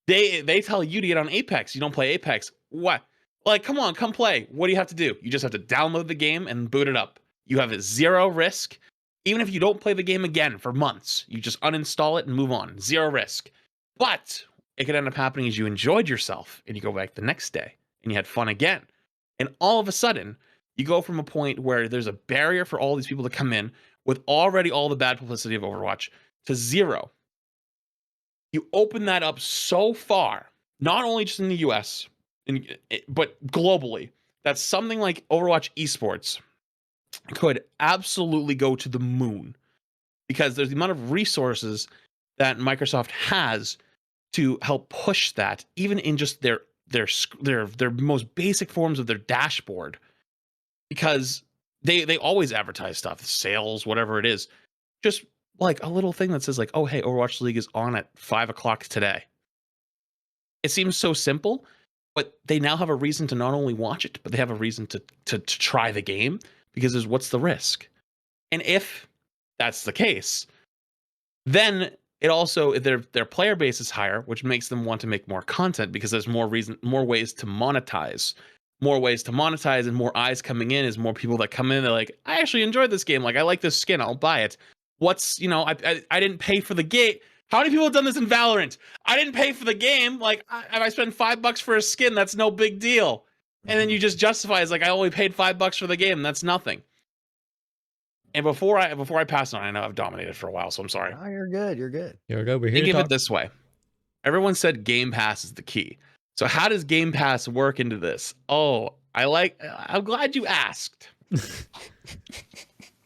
They tell you to get on Apex. You don't play Apex. What? Like, come on, come play. What do you have to do? You just have to download the game and boot it up. You have zero risk. Even if you don't play the game again for months, you just uninstall it and move on. Zero risk. But it could end up happening is you enjoyed yourself and you go back the next day and you had fun again. And all of a sudden, you go from a point where there's a barrier for all these people to come in with already all the bad publicity of Overwatch to zero. You open that up so far, not only just in the US, but globally, that something like Overwatch esports could absolutely go to the moon, because there's the amount of resources that Microsoft has to help push that, even in just their most basic forms of their dashboard, because they always advertise stuff, sales, whatever it is, just like a little thing that says like, oh, hey, Overwatch League is on at 5:00 today. It seems so simple, but they now have a reason to not only watch it, but they have a reason to try the game, because there's what's the risk. And if that's the case, then it also, their player base is higher, which makes them want to make more content, because there's more ways to monetize. More ways to monetize and more eyes coming in is more people that come in. They're like, I actually enjoyed this game. Like, I like this skin. I'll buy it. What's, you know, I didn't pay for the game. How many people have done this in Valorant? I didn't pay for the game. Like, if I spend $5 for a skin, that's no big deal. And then you just justify it's like, I only paid $5 for the game. That's nothing. And before I pass on, I know I've dominated for a while, so I'm sorry. Oh, you're good. You're good. Here we go. We're here Think to of talk. it this way. Everyone said Game Pass is the key. So how does Game Pass work into this? Oh, I'm glad you asked.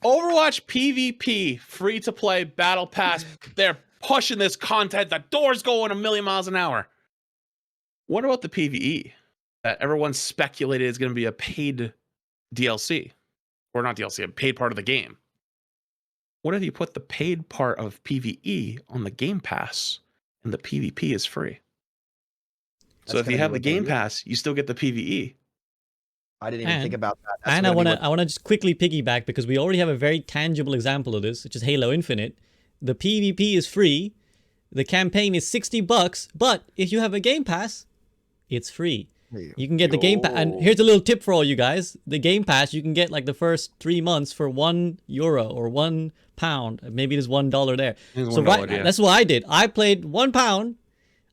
Overwatch PvP, free to play battle pass. They're pushing this content. The door's going a million miles an hour. What about the PvE that everyone speculated is going to be a paid DLC? Or not DLC, a paid part of the game. What if you put the paid part of PvE on the Game Pass and the PvP is free? So if you have the Game Pass, you still get the PvE. I didn't even think about that. And I wanna just quickly piggyback, because we already have a very tangible example of this, which is Halo Infinite. The PvP is free, the campaign is $60, but if you have a Game Pass, it's free. You can get the Game Pass, and here's a little tip for all you guys: the Game Pass, you can get like the first 3 months for €1 or £1. Maybe there's $1 there. So that's what I did. I played £1.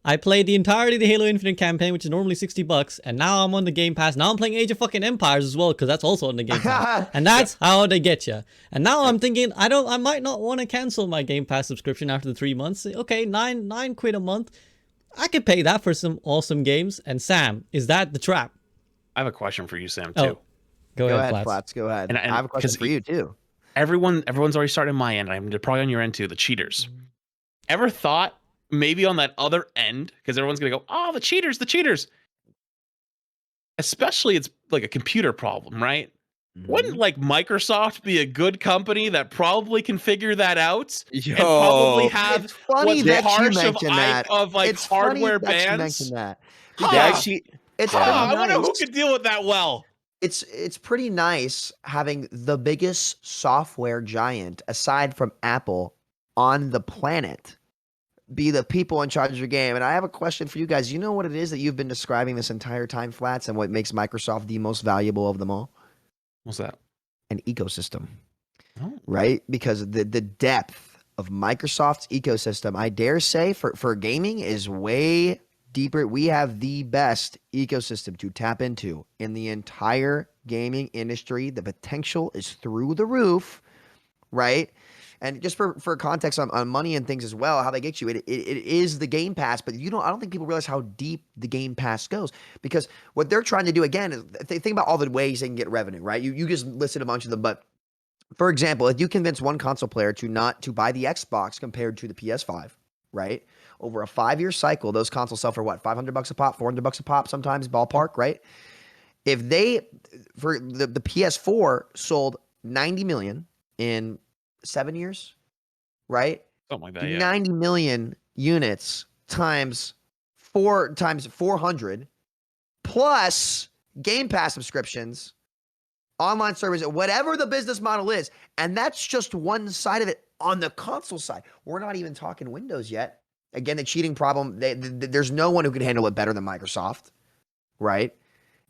I played the entirety of the Halo Infinite campaign, which is normally $60, and now I'm on the Game Pass. Now I'm playing Age of fucking Empires as well, because that's also on the Game Pass. And that's how they get you. And now I'm thinking, I might not want to cancel my Game Pass subscription after the 3 months. Okay, nine quid a month. I could pay that for some awesome games. And Sam, is that the trap? I have a question for you, Sam, too. Oh, go ahead, Flats. Go ahead. And I have a question for you too. Everyone's already started on my end. I'm probably on your end too. The cheaters. Ever thought maybe on that other end, because everyone's gonna go, oh, the cheaters. Especially it's like a computer problem, right? Wouldn't like Microsoft be a good company that probably can figure that out and probably have It's funny that you mentioned that. of like It's hardware funny that you bans? mentioned that. It's I wonder who could deal with that well. It's pretty nice having the biggest software giant aside from Apple on the planet be the people in charge of your game. And I have a question for you guys. You know what it is that you've been describing this entire time, Flats, and what makes Microsoft the most valuable of them all? What's that? An ecosystem. Oh. Right? Because the depth of Microsoft's ecosystem, I dare say, for gaming is way deeper. We have the best ecosystem to tap into in the entire gaming industry. The potential is through the roof, right? And just for context on money and things as well, how they get you, it is the Game Pass, but I don't think people realize how deep the Game Pass goes, because what they're trying to do again is think about all the ways they can get revenue, right? You just listed a bunch of them, but For example, if you convince one console player to buy the Xbox compared to the PS5, right? Over a 5-year cycle, those consoles sell for what? $500 a pop, $400 a pop, sometimes ballpark, right? If they, for the PS4 sold 90 million in 7 years, right? Something like that. Do Yeah. 90 million units times 400 plus Game Pass subscriptions, online service, whatever the business model is. And that's just one side of it. On the console side, we're not even talking Windows yet. Again, the cheating problem, there's no one who can handle it better than Microsoft, right?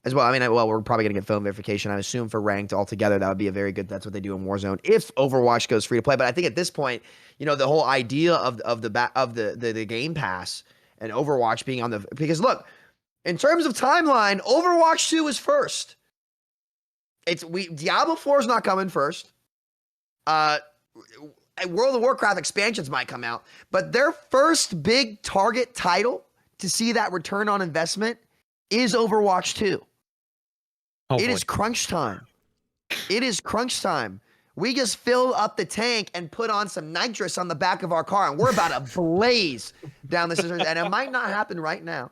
As well, I mean, we're probably going to get phone verification. I assume for ranked altogether, that would be a very good, that's what they do in Warzone if Overwatch goes free to play. But I think at this point, the whole idea of the Game Pass and Overwatch being on the, because look, in terms of timeline, Overwatch 2 is first. Diablo 4 is not coming first. World of Warcraft expansions might come out, but their first big target title to see that return on investment is Overwatch 2. Hopefully. It is crunch time. It is crunch time. We just fill up the tank and put on some nitrous on the back of our car, and we're about to blaze down the scissors. And it might not happen right now,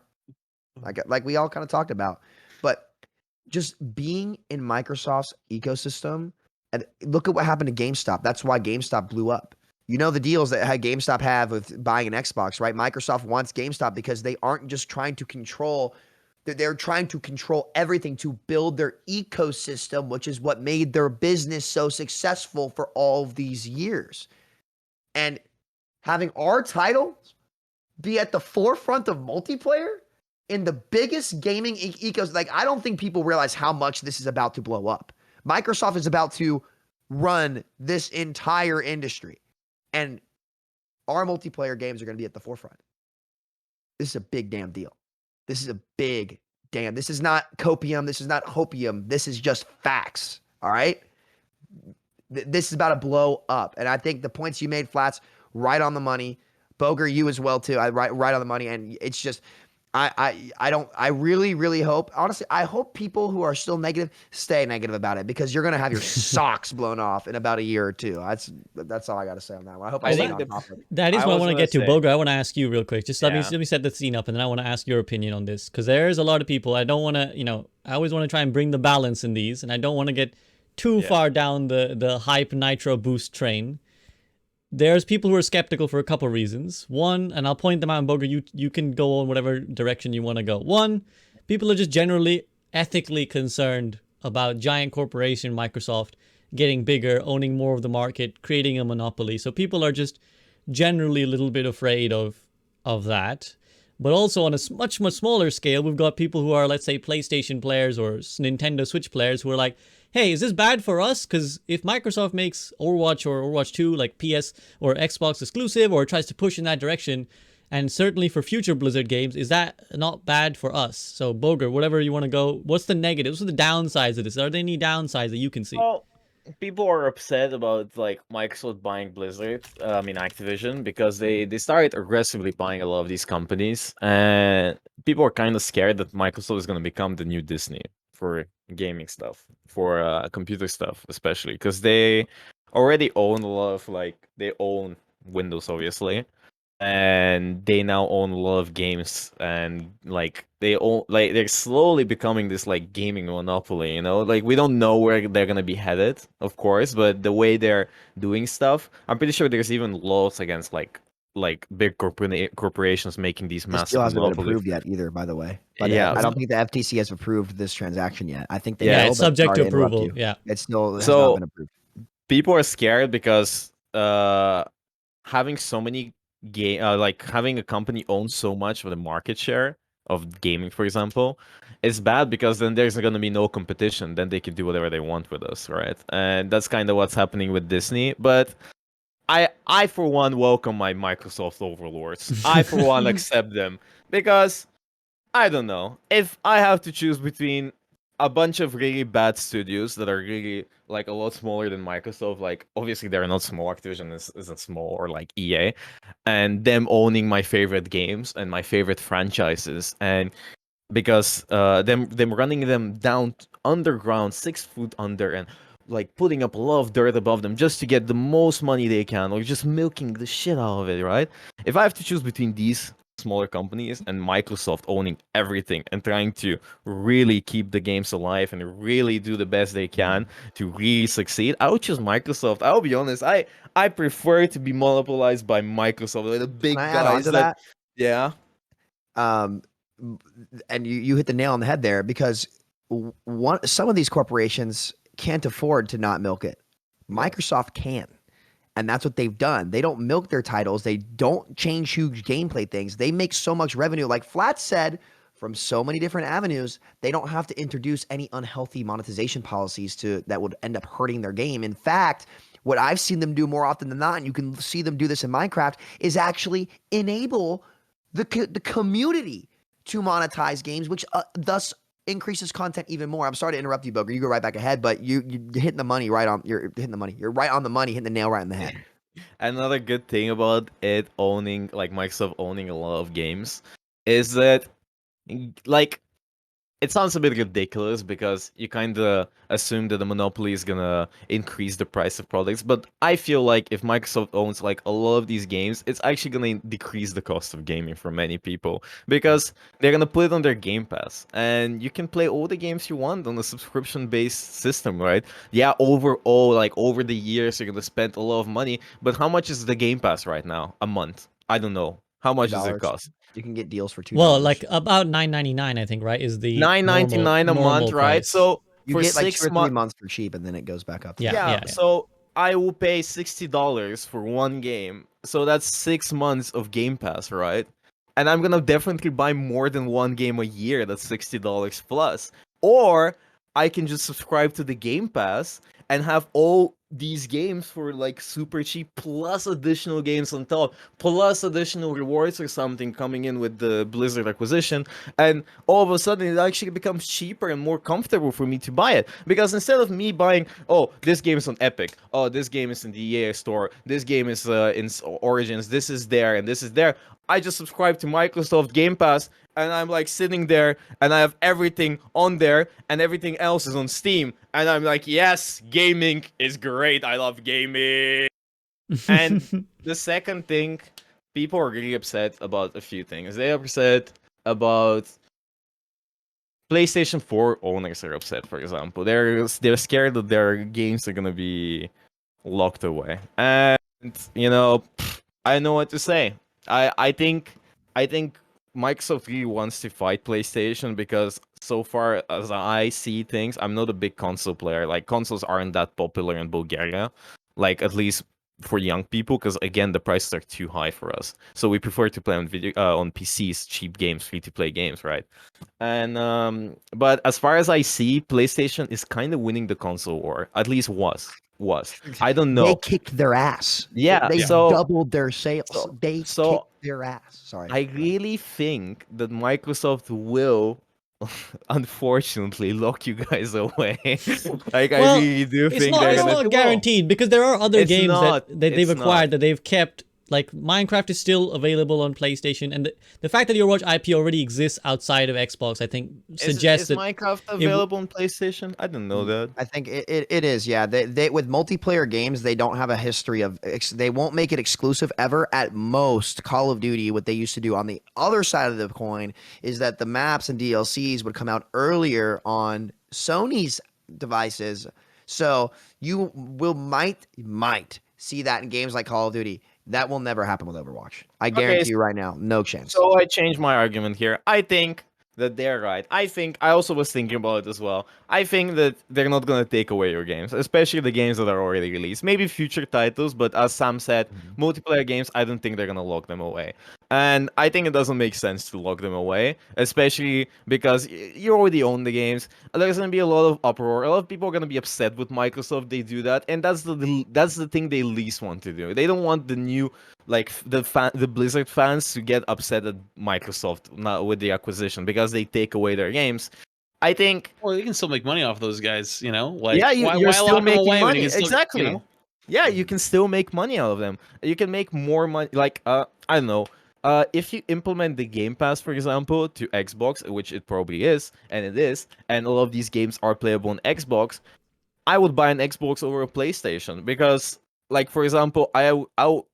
like we all kind of talked about, but just being in Microsoft's ecosystem. And look at what happened to GameStop. That's why GameStop blew up. You know the deals that GameStop have with buying an Xbox, right? Microsoft wants GameStop because they aren't just trying to control. They're trying to control everything to build their ecosystem, which is what made their business so successful for all of these years. And having our titles be at the forefront of multiplayer in the biggest gaming ecosystem, like I don't think people realize how much this is about to blow up. Microsoft is about to run this entire industry, and our multiplayer games are going to be at the forefront. This is a big damn deal. This is a big damn. This is not copium. This is not hopium. This is just facts. All right. This is about to blow up. And I think the points you made, Flats, right on the money. Bogur, you as well too. Right on the money. And it's just, I really, really hope, honestly, I hope people who are still negative stay negative about it, because you're going to have your socks blown off in about a year or two. That's all I got to say on that one. I hope I stay on topic. That is what I want to get to. Bogur, I want to ask you real quick. Just let me set the scene up, and then I want to ask your opinion on this, because there's a lot of people. I don't want to, I always want to try and bring the balance in these, and I don't want to get too far down the hype nitro boost train. There's people who are skeptical for a couple reasons. One, and I'll point them out, and Bogur, you can go on whatever direction you want to go. One, people are just generally ethically concerned about giant corporation Microsoft getting bigger, owning more of the market, creating a monopoly. So people are just generally a little bit afraid of that. But also on a much, much smaller scale, we've got people who are, let's say, PlayStation players or Nintendo Switch players who are like, hey, is this bad for us? Because if Microsoft makes Overwatch or Overwatch 2 like PS or Xbox exclusive, or tries to push in that direction, and certainly for future Blizzard games, is that not bad for us? So Bogur, whatever you want to go, what's the negatives? What's the downsides of this? Are there any downsides that you can see? Well, people are upset about like Microsoft buying Blizzard, Activision, because they started aggressively buying a lot of these companies, and people are kind of scared that Microsoft is going to become the new Disney for gaming stuff, for computer stuff especially, because they already own a lot of, like, they own Windows obviously, and they now own a lot of games, and like they own, like, they're slowly becoming this like gaming monopoly, like we don't know where they're gonna be headed, of course, but the way they're doing stuff, I'm pretty sure there's even laws against like big corporations making these This massive deal hasn't been monopolies. approved yet either, by the way. But Yeah. I don't think the FTC has approved this transaction yet. I think they Yeah, will, it's but subject sorry to interrupt approval. you. Yeah. It still has So- not been approved. People are scared because having so many having a company own so much of the market share of gaming, for example, is bad, because then there's going to be no competition. Then they can do whatever they want with us, right? And that's kind of what's happening with Disney. But I for one welcome my Microsoft overlords. I for one accept them, because I don't know, if I have to choose between a bunch of really bad studios that are really like a lot smaller than Microsoft, like obviously they're not small, Activision isn't small, or like EA, and them owning my favorite games and my favorite franchises, and because them running them down underground, 6 foot under, and like putting up a lot of dirt above them just to get the most money they can, or just milking the shit out of it, right? If I have to choose between these smaller companies and Microsoft owning everything and trying to really keep the games alive and really do the best they can to really succeed, I would choose Microsoft. I'll be honest, I prefer to be monopolized by Microsoft, like the big Can I add on guys to that? yeah. And you hit the nail on the head there, because some of these corporations can't afford to not milk it. Microsoft can. And that's what they've done. They don't milk their titles. They don't change huge gameplay things. They make so much revenue, like Flat said, from so many different avenues. They don't have to introduce any unhealthy monetization policies that would end up hurting their game. In fact, what I've seen them do more often than not, and you can see them do this in Minecraft, is actually enable the community to monetize games, which thus increases content even more. I'm sorry to interrupt you, Bogur. You go right back ahead, but you're hitting the money right on. You're hitting the money. You're right on the money, hitting the nail right in the head. Another good thing about it owning, like Microsoft owning a lot of games, is that, like, it sounds a bit ridiculous because you kind of assume that the monopoly is gonna increase the price of products, but I feel like if Microsoft owns like a lot of these games, it's actually gonna decrease the cost of gaming for many people because they're gonna put it on their Game Pass, and you can play all the games you want on a subscription-based system, right? Yeah, overall, like over the years, you're gonna spend a lot of money, but how much is the Game Pass right now? A month? I don't know. How much does it $2. cost? You can get deals for $2. Well, like about $9.99, I think, right? Is the $9.99 a normal month, right? price. So You for get like 2 6 or 3 months, months for cheap, and then it goes back up. Yeah, yeah, yeah. so I will pay $60 for one game. So that's 6 months of Game Pass, right? And I'm gonna definitely buy more than one game a year. That's $60 plus. Or I can just subscribe to the Game Pass and have all these games for like super cheap, plus additional games on top, plus additional rewards or something coming in with the Blizzard acquisition, and all of a sudden it actually becomes cheaper and more comfortable for me to buy it. Because instead of me buying, oh, this game is on Epic, oh, this game is in the EA store, this game is in Origins, this is there and this is there, I just subscribe to Microsoft Game Pass, and I'm like sitting there and I have everything on there and everything else is on Steam, and I'm like, yes, gaming is great, I love gaming. And the second thing, people are really upset about a few things. They're upset about PlayStation 4 owners are upset, for example. They're scared that their games are gonna be locked away. And you know, I don't know what to say. I think Microsoft really wants to fight PlayStation because so far as I see things, I'm not a big console player. Like consoles aren't that popular in Bulgaria, like at least for young people, because again the prices are too high for us. So we prefer to play on PCs, cheap games, free to play games, right? And but as far as I see, PlayStation is kind of winning the console war. At least was. I don't know. They kicked their ass. Yeah, They so doubled their sales. They so kicked their ass. Sorry. I really think that Microsoft will, unfortunately, lock you guys away. Like Well, I really do it's think not, they're it's gonna. not guaranteed because there are other It's games not. that they've It's acquired not. that they've kept. Like Minecraft is still available on PlayStation, and the fact that the Overwatch IP already exists outside of Xbox, I think, suggests Is that Minecraft available on PlayStation? I didn't know that. I think it is. Yeah, they with multiplayer games, they don't have a history of. They won't make it exclusive ever. At most, Call of Duty, what they used to do on the other side of the coin is that the maps and DLCs would come out earlier on Sony's devices, so you might see that in games like Call of Duty. That will never happen with Overwatch. I guarantee you right now, no chance. So I changed my argument here. I think that they're right. I also was thinking about it as well. I think that they're not gonna take away your games, especially the games that are already released. Maybe future titles, but as Sam said, multiplayer games, I don't think they're gonna lock them away. And I think it doesn't make sense to lock them away, especially because you already own the games. There's gonna be a lot of uproar. A lot of people are gonna be upset with Microsoft. They do that, and that's the thing they least want to do. They don't want the new the Blizzard fans to get upset at Microsoft with the acquisition because they take away their games. I think. Well, you can still make money off those guys, you know. Like, Yeah, you're why still lock them making away when money. you can still, Exactly. You know? Yeah, you can still make money out of them. You can make more money. Like, I don't know. If you implement the Game Pass, for example, to Xbox, which it probably is, and it is, and all of these games are playable on Xbox, I would buy an Xbox over a PlayStation because, like, for example, I'll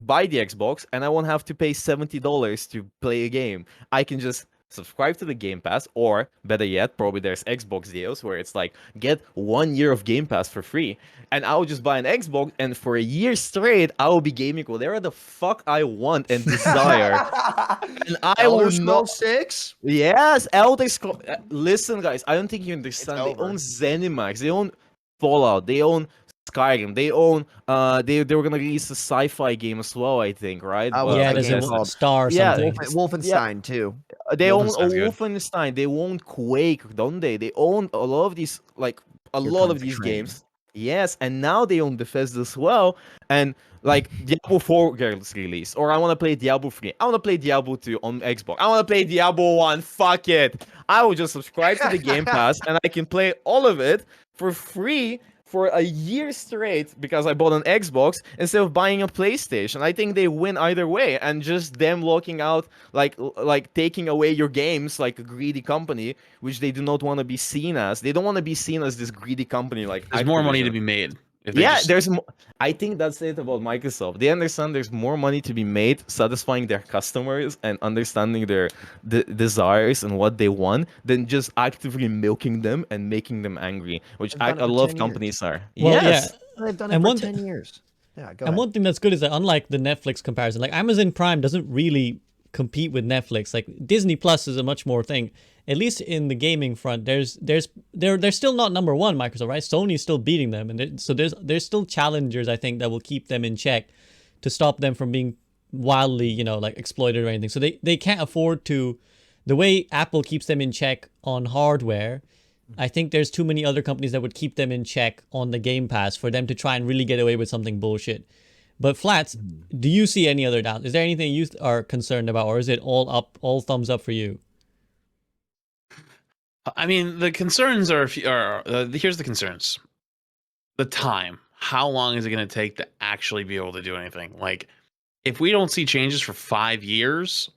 buy the Xbox and I won't have to pay $70 to play a game. I can just subscribe to the Game Pass, or better yet, probably there's Xbox deals where it's like get 1 year of Game Pass for free, and I'll just buy an Xbox, and for a year straight, I will be gaming whatever the fuck I want and desire, and I will Elder not. Scrolls 6? Yes, Elder Scrolls. Listen, guys, I don't think you understand. They over. own ZeniMax, they own Fallout, they own Skyrim, they own. They were gonna release a sci-fi game as well, I think, right? Oh, But Yeah, I there's guess a star or Yeah, something. Wolfenstein too. they own Wolfenstein's good. Wolfenstein, they own Quake, don't they? They own a lot of these, like a Here lot comes of the these train. games. Yes, and now they own Bethesda as well. And like Diablo 4 gets released, or I want to play Diablo 3. I want to play Diablo 2 on Xbox. I want to play Diablo 1. Fuck it. I will just subscribe to the Game Pass and I can play all of it for free for a year straight because I bought an Xbox instead of buying a PlayStation. I think they win either way, and just them locking out, like taking away your games like a greedy company, which they do not want to be seen as. They don't want to be seen as this greedy company like There's more money to Activision. be made. If they Yeah, just- there's. I think that's it about Microsoft. They understand there's more money to be made, satisfying their customers and understanding their desires and what they want, than just actively milking them and making them angry, which They've done it a for lot 10 of years. companies are. Well, Yes. They've done it And for one 10 years. Yeah, go And ahead. one thing that's good is that unlike the Netflix comparison, like Amazon Prime doesn't really compete with Netflix. Like Disney Plus is a much more thing. At least in the gaming front, they're still not number one, Microsoft, right? Sony's still beating them, and so there's still challengers, I think, that will keep them in check to stop them from being wildly, like exploited or anything. So they can't afford to. The way Apple keeps them in check on hardware, I think there's too many other companies that would keep them in check on the Game Pass for them to try and really get away with something bullshit. But Flats, do you see any other doubts? Is there anything you are concerned about, or is it all thumbs up for you? I mean, the concerns are here's the concerns. The time. How long is it going to take to actually be able to do anything? Like, if we don't see changes for 5 years,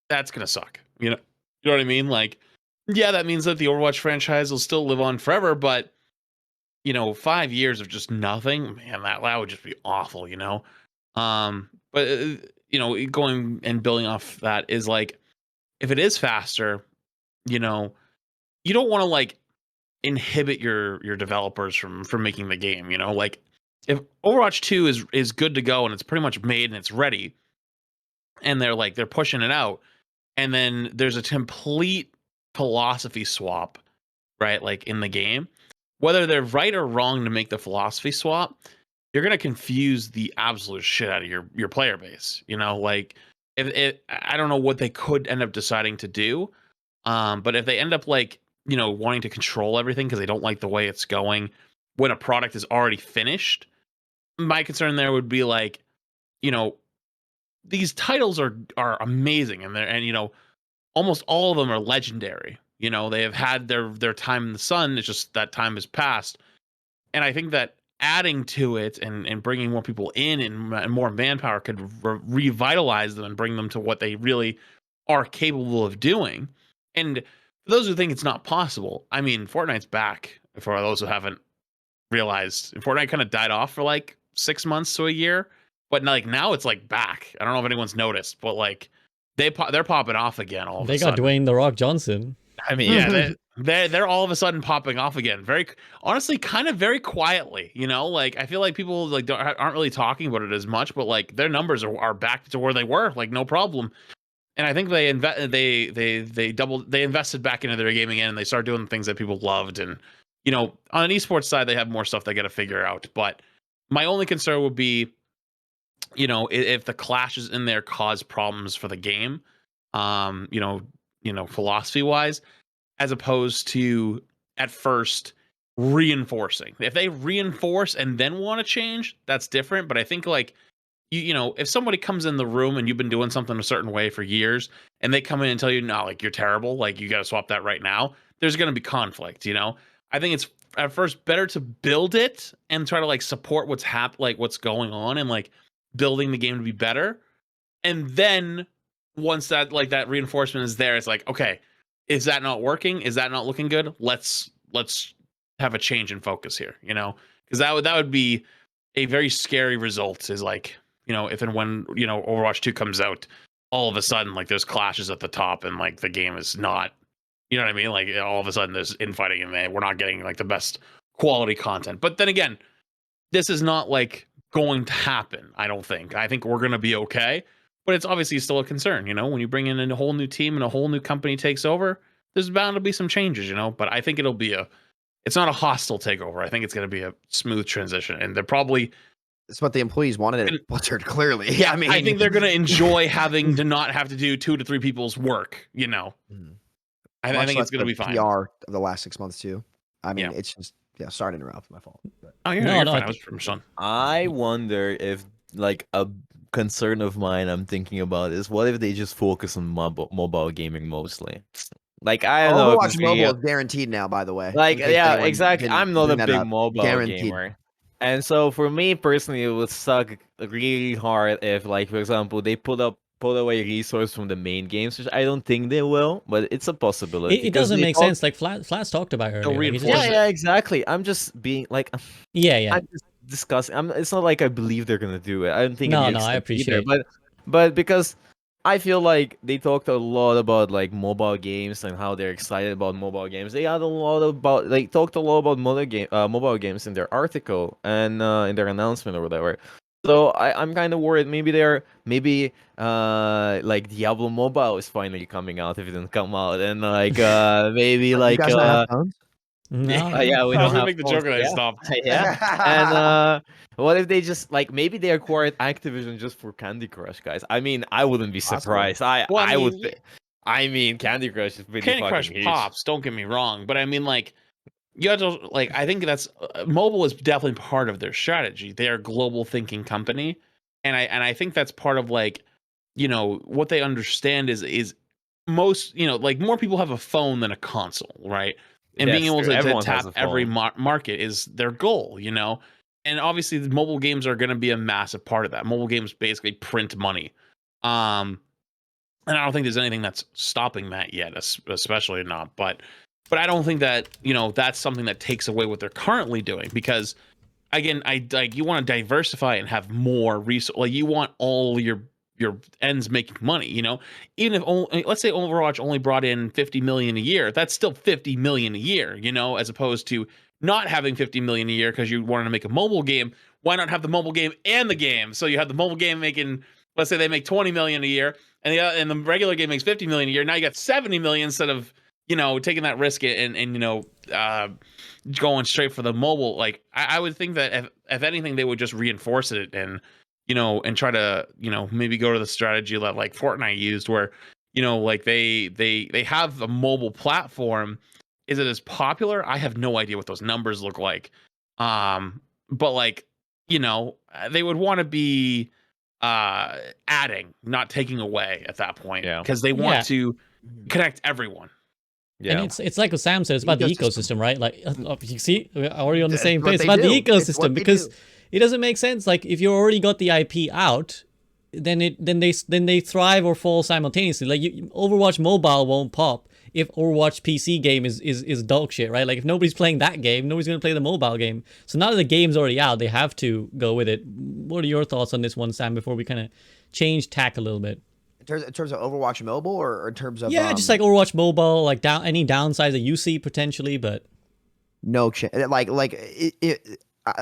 that's going to suck. You know what I mean? Like, yeah, that means that the Overwatch franchise will still live on forever, but 5 years of just nothing, man, that would just be awful, But going and building off that is like, if it is faster, you don't want to like inhibit your developers from making the game. Like if Overwatch 2 is good to go and it's pretty much made and it's ready, and they're pushing it out, and then there's a complete philosophy swap, right? Like in the game, whether they're right or wrong to make the philosophy swap, you're gonna confuse the absolute shit out of your player base. Like I don't know what they could end up deciding to do, but if they end up like wanting to control everything because they don't like the way it's going when a product is already finished, my concern there would be like, these titles are amazing, and almost all of them are legendary. They have had their time in the sun. It's just that time has passed. And I think that adding to it and bringing more people in and more manpower could revitalize them and bring them to what they really are capable of doing. And for those who think it's not possible, I mean, Fortnite's back. For those who haven't realized, Fortnite kind of died off for like 6 months to a year, but like now it's like back. I don't know if anyone's noticed, but like they're popping off again all of They a got sudden. Dwayne the Rock Johnson. I mean, Yeah, they're all of a sudden popping off again. Very honestly, kind of very quietly. Like I feel like people like aren't really talking about it as much, but like their numbers are back to where they were, like no problem. And I think they invested back into their gaming and they started doing the things that people loved. And on an esports side, they have more stuff they got to figure out. But my only concern would be, if the clashes in there cause problems for the game, philosophy wise, as opposed to at first reinforcing. If they reinforce and then want to change, that's different. But I think like if somebody comes in the room and you've been doing something a certain way for years and they come in and tell you, no, like you're terrible, like you got to swap that right now, there's going to be conflict. I think it's at first better to build it and try to like support what's going on and like building the game to be better. And then once that reinforcement is there, it's like, okay, is that not working? Is that not looking good? Let's have a change in focus here, you know, because that would be a very scary result. Is like, you know, if and when, you know, Overwatch 2 comes out, all of a sudden like there's clashes at the top and like the game is not, you know what I mean? Like all of a sudden there's infighting and we're not getting like the best quality content. But then again, this is not like going to happen. I don't think. I think we're gonna be okay. But it's obviously still a concern, you know, when you bring in a whole new team and a whole new company takes over, there's bound to be some changes, you know. But I think it's not a hostile takeover. I think it's going to be a smooth transition, and they're probably. It's what the employees wanted at Blizzard, clearly. Yeah, I mean, I think they're going to enjoy having to not have to do 2 to 3 people's work, you know. I think it's going to be fine. PR of the last 6 months too. I mean, Yeah. it's just sorry to interrupt, my fault. But. Oh, you're No, fine. I was from Sean. I wonder if like a concern of mine I'm thinking about is what if they just focus on mobile gaming mostly? Like I don't know. If Overwatch it's Mobile is guaranteed now, by the way. like in case yeah, anyone exactly. didn't I'm not a bring that big up. mobile Guaranteed. gamer. And so for me personally, it would suck really hard if, like, for example, they pull away resource from the main games, which I don't think they will, but it's a possibility. It doesn't make sense. Like Flats talked about earlier. Like, reinforce Yeah, exactly. I'm just being like, yeah. I'm just discussing. It's not like I believe they're gonna do it. I don't think. No, it'd be I accepted appreciate either, but because I feel like they talked a lot about like mobile games and how they're excited about mobile games. They talked a lot about mobile games in their article and in their announcement or whatever. So I'm kind of worried. Maybe like Diablo Mobile is finally coming out if it didn't come out, and like maybe You like guys not have phones? No. yeah, we I was don't gonna have make the phones, joke and I yeah. stopped. Yeah. And what if they just like maybe they acquired Activision just for Candy Crush, guys? I mean, I wouldn't be Possible. surprised. Well, I I would. mean, I mean, Candy Crush is pretty Candy fucking Crush huge. pops. Don't get me wrong, but I mean, like, you have to like. I think that's mobile is definitely part of their strategy. They are a global thinking company, and I think that's part of like, you know, what they understand is most, you know, like more people have a phone than a console, right? And being That's able true. to Everyone has tap a every phone. market is their goal, you know. And obviously, the mobile games are going to be a massive part of that. Mobile games basically print money. And I don't think there's anything that's stopping that yet, especially not. But I don't think that, you know, that's something that takes away what they're currently doing, because again, you want to diversify and have more resource. Like you want all your ends making money, you know. Even if let's say Overwatch only brought in 50 million a year, that's still 50 million a year, you know, as opposed to not having 50 million a year because you wanted to make a mobile game. Why not have the mobile game and the game? So you have the mobile game making, let's say they make 20 million a year, and the regular game makes 50 million a year. Now you got 70 million instead of, you know, taking that risk and you know, going straight for the mobile. Like I would think that if anything, they would just reinforce it and, you know, and try to, you know, maybe go to the strategy that like Fortnite used, where, you know, like they have a mobile platform. Is it as popular? I have no idea what those numbers look like. But like, you know, they would want to be adding, not taking away at that point, Yeah. because they want to connect everyone. Yeah. And it's like what Sam said, it's about the ecosystem, right? Like, you see, we're already on the same what page. It's they about do. the It's what ecosystem, they because do. it doesn't make sense. Like, if you already got the IP out, then they thrive or fall simultaneously. Like, Overwatch Mobile won't pop if Overwatch PC game is dog shit, right? Like, if nobody's playing that game, nobody's gonna play the mobile game. So now that the game's already out, they have to go with it. What are your thoughts on this one, Sam? Before we kind of change tack a little bit. In terms of Overwatch Mobile, or in terms of Yeah, just like Overwatch Mobile, like any downsides that you see potentially, but no chance.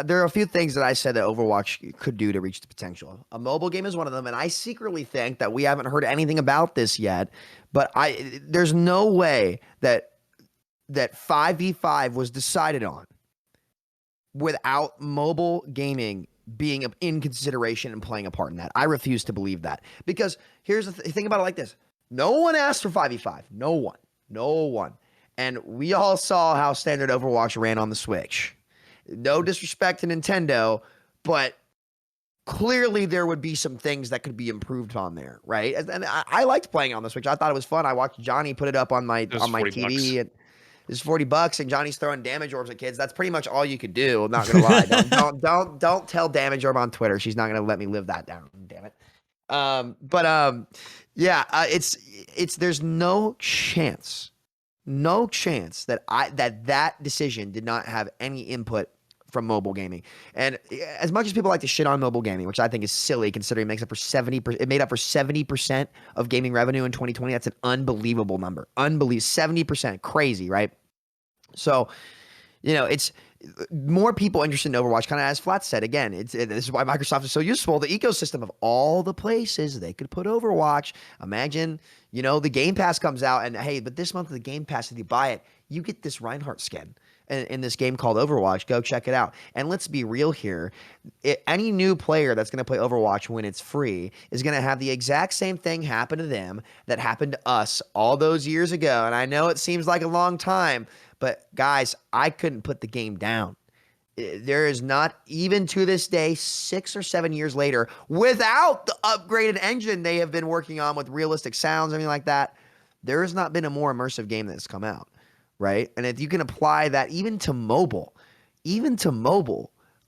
There are a few things that I said that Overwatch could do to reach the potential. A mobile game is one of them, and I secretly think that we haven't heard anything about this yet. But there's no way that 5v5 was decided on without mobile gaming being in consideration and playing a part in that. I refuse to believe that, because here's the thing about it like this. No one asked for 5v5. No one. And we all saw how standard Overwatch ran on the Switch. No disrespect to Nintendo, but clearly there would be some things that could be improved on there, right? And I liked playing on the Switch. I thought it was fun. I watched Johnny put it up on my TV, and it's $40, and Johnny's throwing damage orbs at kids. That's pretty much all you could do. I'm not gonna lie. Don't tell Damage Orb on Twitter. She's not gonna let me live that down. Damn it. Yeah. It's there's no chance no chance that that decision did not have any input from mobile gaming. And as much as people like to shit on mobile gaming, which I think is silly considering it makes up for 70%, it made up for 70% of gaming revenue in 2020. That's an unbelievable number. 70%. Crazy, right? So, it's more people interested in Overwatch, kind of as Flat said. Again, this is why Microsoft is so useful. The ecosystem of all the places they could put Overwatch. Imagine, the Game Pass comes out and, hey, but this month of the Game Pass, if you buy it, you get this Reinhardt skin in this game called Overwatch. Go check it out. And let's be real here. Any new player that's going to play Overwatch when it's free is going to have the exact same thing happen to them that happened to us all those years ago. And I know it seems like a long time, but guys, I couldn't put the game down. There is not, even to this day, 6 or 7 years later, without the upgraded engine they have been working on with realistic sounds, everything like that, there has not been a more immersive game that's come out, right? And if you can apply that even to mobile,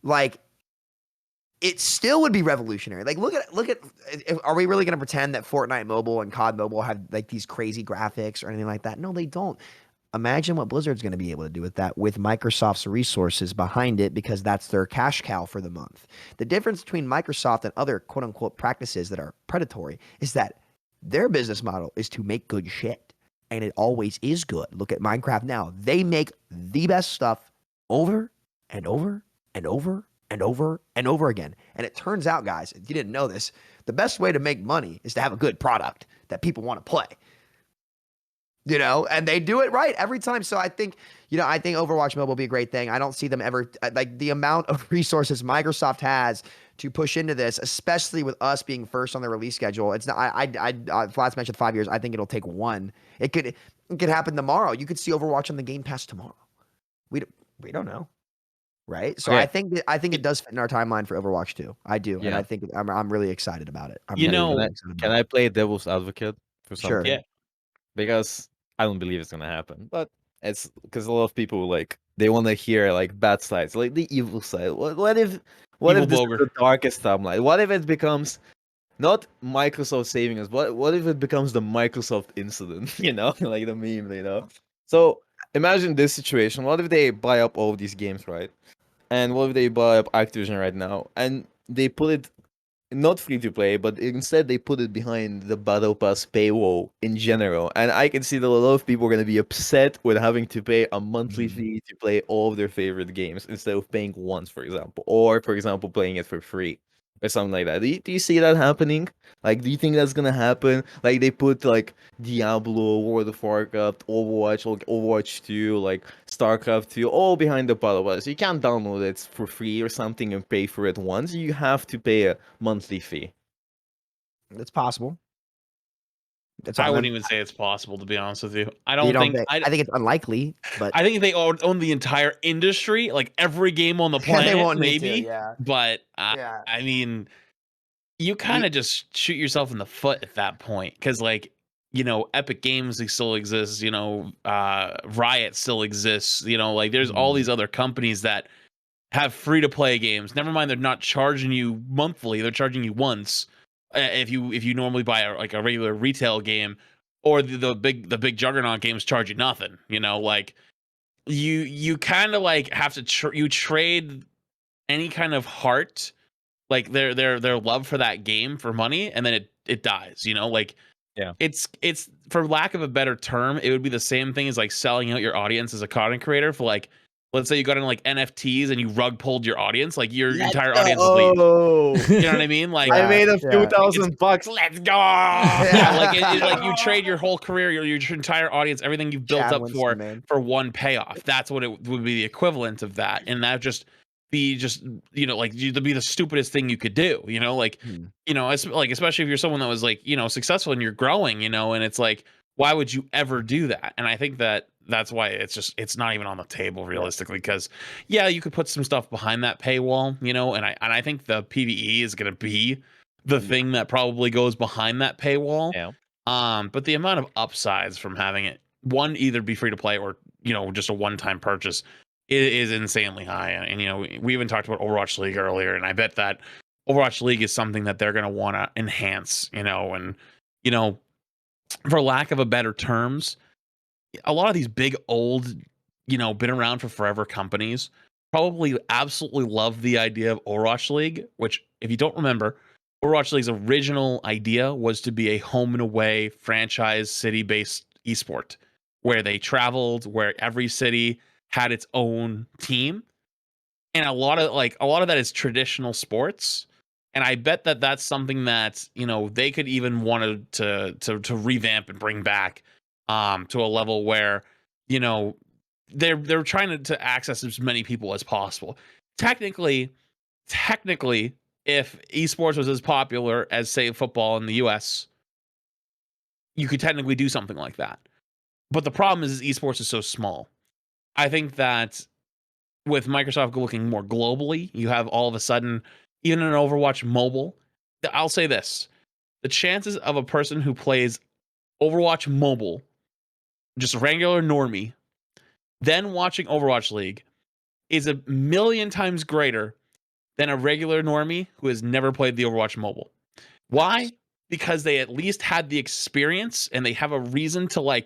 like, it still would be revolutionary. Like, look at, are we really going to pretend that Fortnite Mobile and COD Mobile have like these crazy graphics or anything like that? No, they don't. Imagine what Blizzard's going to be able to do with that, with Microsoft's resources behind it, because that's their cash cow for the month. The difference between Microsoft and other quote unquote practices that are predatory is that their business model is to make good shit. And it always is good. Look at Minecraft now. They make the best stuff over and over and over and over and over again. And it turns out, guys, if you didn't know this, the best way to make money is to have a good product that people want to play. And they do it right every time. So I think Overwatch Mobile will be a great thing. I don't see them ever, like, the amount of resources Microsoft has to push into this, especially with us being first on the release schedule. It's not, Flats mentioned 5 years. I think it'll take one. It could happen tomorrow. You could see Overwatch on the Game Pass tomorrow. We don't know. Right. So Okay. I think it does fit in our timeline for Overwatch 2. I do. And Yeah. I think I'm really excited about it. Can I play devil's advocate for Sure. something? Yeah. Because I don't believe it's gonna happen. But it's because a lot of people, like, they want to hear like bad sides, like the evil side. What if Evil this is Bogur. the darkest timeline? What if it becomes not Microsoft saving us? What if it becomes the Microsoft incident? Like the meme. So imagine this situation. What if they buy up all of these games, right? And what if they buy up Activision right now and they put it not free to play, but instead they put it behind the Battle Pass paywall in general. And I can see that a lot of people are going to be upset with having to pay a monthly fee to play all of their favorite games instead of paying once, for example, or for example playing it for free or something like that. Do you see that happening? Like, do you think that's gonna happen? Like, they put like Diablo, World of Warcraft, Overwatch, like Overwatch 2, like StarCraft 2, all behind the Battle Pass. You can't download it for free or something and pay for it once. You have to pay a monthly fee. It's possible. I wouldn't even say it's possible, to be honest with you. I You don't think. I think it's unlikely, but I think if they own the entire industry, like every game on the they planet, won't need to, maybe. yeah. But Yeah. I mean, you kind of just shoot yourself in the foot at that point, because, like, Epic Games still exists. Riot still exists. Like, there's all these other companies that have free to play games. Never mind, they're not charging you monthly; they're charging you once. If you normally buy a regular retail game, or the big juggernaut games charge you nothing. Like, you kind of like have to you trade any kind of heart, like their love for that game, for money, and then it dies. Like, Yeah. it's for lack of a better term, it would be the same thing as like selling out your audience as a content creator for, like, let's say you got into like NFTs and you rug pulled your audience, like your entire audience would leave. You know what I mean? Like, I made a few yeah. $1,000. Let's go. yeah, like you trade your whole career, your entire audience, everything you've built Chad up Winston, man. for one payoff. That's what it would be, the equivalent of that, and that just be just like, to be the stupidest thing you could do. Like, especially if you're someone that was like successful and you're growing, and it's like, why would you ever do that? And I think that's why it's not even on the table realistically, because you could put some stuff behind that paywall, and I think the PvE is going to be the thing that probably goes behind that paywall. Yeah. But the amount of upsides from having it, one, either be free to play or just a one-time purchase, is insanely high. And we even talked about Overwatch League earlier, and I bet that Overwatch League is something that they're going to want to enhance, and for lack of a better terms, a lot of these big old, been around for forever companies probably absolutely love the idea of Overwatch League, which, if you don't remember, Overwatch League's original idea was to be a home and away franchise city-based esport where they traveled, where every city had its own team. And a lot of that is traditional sports. And I bet that that's something that, they could even want to revamp and bring back to a level where, they're trying to access as many people as possible. Technically, if esports was as popular as, say, football in the US, you could technically do something like that. But the problem is esports is so small. I think that with Microsoft looking more globally, you have all of a sudden, even an Overwatch mobile. I'll say this: the chances of a person who plays Overwatch mobile, just a regular normie, then watching Overwatch League is a million times greater than a regular normie who has never played the Overwatch mobile. Why? Because they at least had the experience and they have a reason to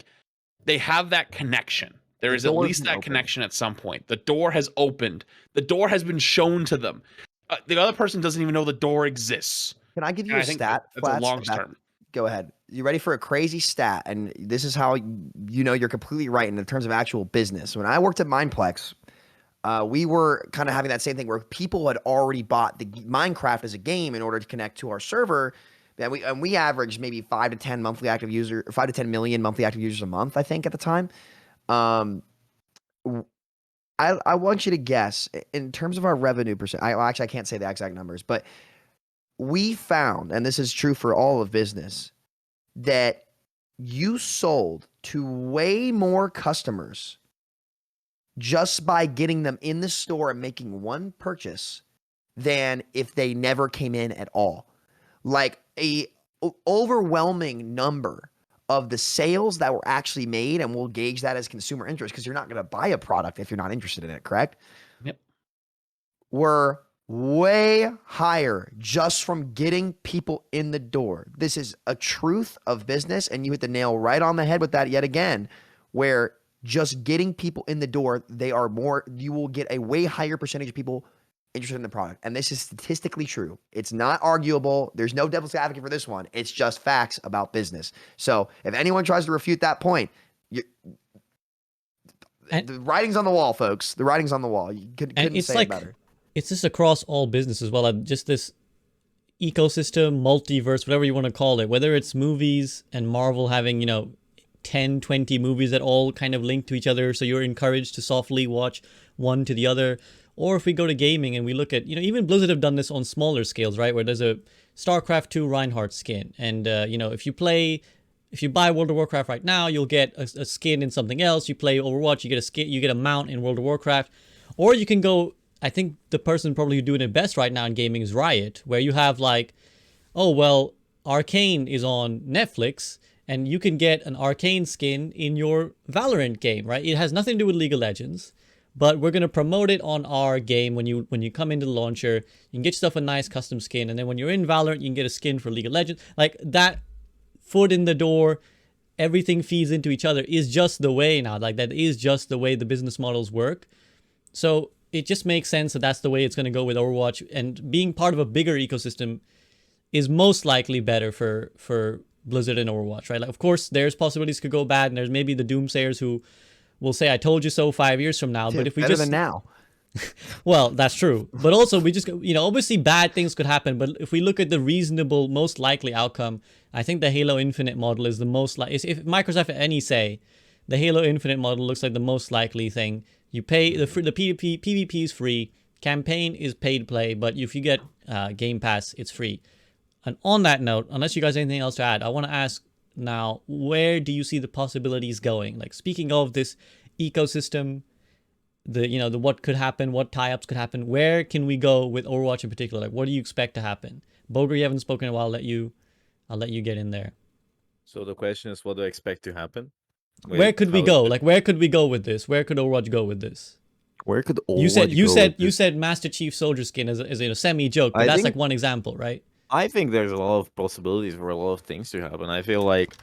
they have that connection. There is at least that connection at some point. The door has opened. The door has been shown to them. The other person doesn't even know the door exists. Can I give you a stat? That's a long term. Go ahead. You ready for a crazy stat? And this is how you're completely right in terms of actual business. When I worked at Mineplex, we were kind of having that same thing where people had already bought the Minecraft as a game in order to connect to our server. And we averaged maybe 5 to 10 million monthly active users a month, I think, at the time. I want you to guess in terms of our revenue percent. I can't say the exact numbers, but we found, and this is true for all of business, that you sold to way more customers just by getting them in the store and making one purchase than if they never came in at all. Like a overwhelming number of the sales that were actually made, and we'll gauge that as consumer interest because you're not going to buy a product if you're not interested in it, correct? Yep. Were way higher just from getting people in the door. This is a truth of business, and you hit the nail right on the head with that yet again, where just getting people in the door, you will get a way higher percentage of people interested in the product. And this is statistically true. It's not arguable. There's no devil's advocate for this one. It's just facts about business. So if anyone tries to refute that point, the writing's on the wall, folks. The writing's on the wall. You couldn't say it better. It's just across all business as well. Just this ecosystem, multiverse, whatever you want to call it, whether it's movies and Marvel having, 10, 20 movies that all kind of link to each other. So you're encouraged to softly watch one to the other. Or if we go to gaming and we look at, even Blizzard have done this on smaller scales, right? Where there's a StarCraft 2 Reinhardt skin. And, if you buy World of Warcraft right now, you'll get a skin in something else. You play Overwatch, you get a skin, you get a mount in World of Warcraft. Or you can go, I think the person probably who's doing it best right now in gaming is Riot, where you have Arcane is on Netflix, and you can get an Arcane skin in your Valorant game, right? It has nothing to do with League of Legends. But we're going to promote it on our game when you come into the launcher. You can get yourself a nice custom skin. And then when you're in Valorant, you can get a skin for League of Legends. Like that foot in the door, everything feeds into each other is just the way now. Like that is just the way the business models work. So it just makes sense that that's the way it's going to go with Overwatch. And being part of a bigger ecosystem is most likely better for Blizzard and Overwatch, right? Like, of course, there's possibilities could go bad. And there's maybe the doomsayers who will say, I told you so 5 years from now. But if we better just than now. Well, that's true. But also we just, obviously bad things could happen. But if we look at the reasonable, most likely outcome, I think the Halo Infinite model is the most likely. If Microsoft had any say, the Halo Infinite model looks like the most likely thing. You pay, the PvP is free. Campaign is paid play. But if you get Game Pass, it's free. And on that note, unless you guys have anything else to add, I want to ask, now, where do you see the possibilities going? Like, speaking of this ecosystem, the what could happen, what tie-ups could happen, where can we go with Overwatch in particular? Like, what do you expect to happen? Bogur, you haven't spoken in a while. I'll let you get in there. So the question is, what do I expect to happen? Where could we go? Like, where could we go with this? Where could Overwatch go with this? Where could Overwatch you said Master Chief Soldier skin as a semi-joke, but that's like one example, right? I think there's a lot of possibilities for a lot of things to happen. I feel like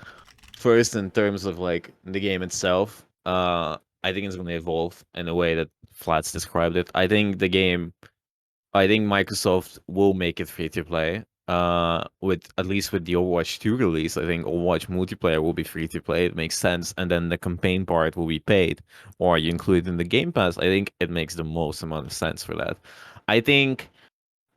first in terms of like the game itself, I think it's going to evolve in a way that Flats described it. I think Microsoft will make it free to play. With at least with the Overwatch 2 release, I think Overwatch multiplayer will be free to play. It makes sense, and then the campaign part will be paid, or you include it in the Game Pass. I think it makes the most amount of sense for that.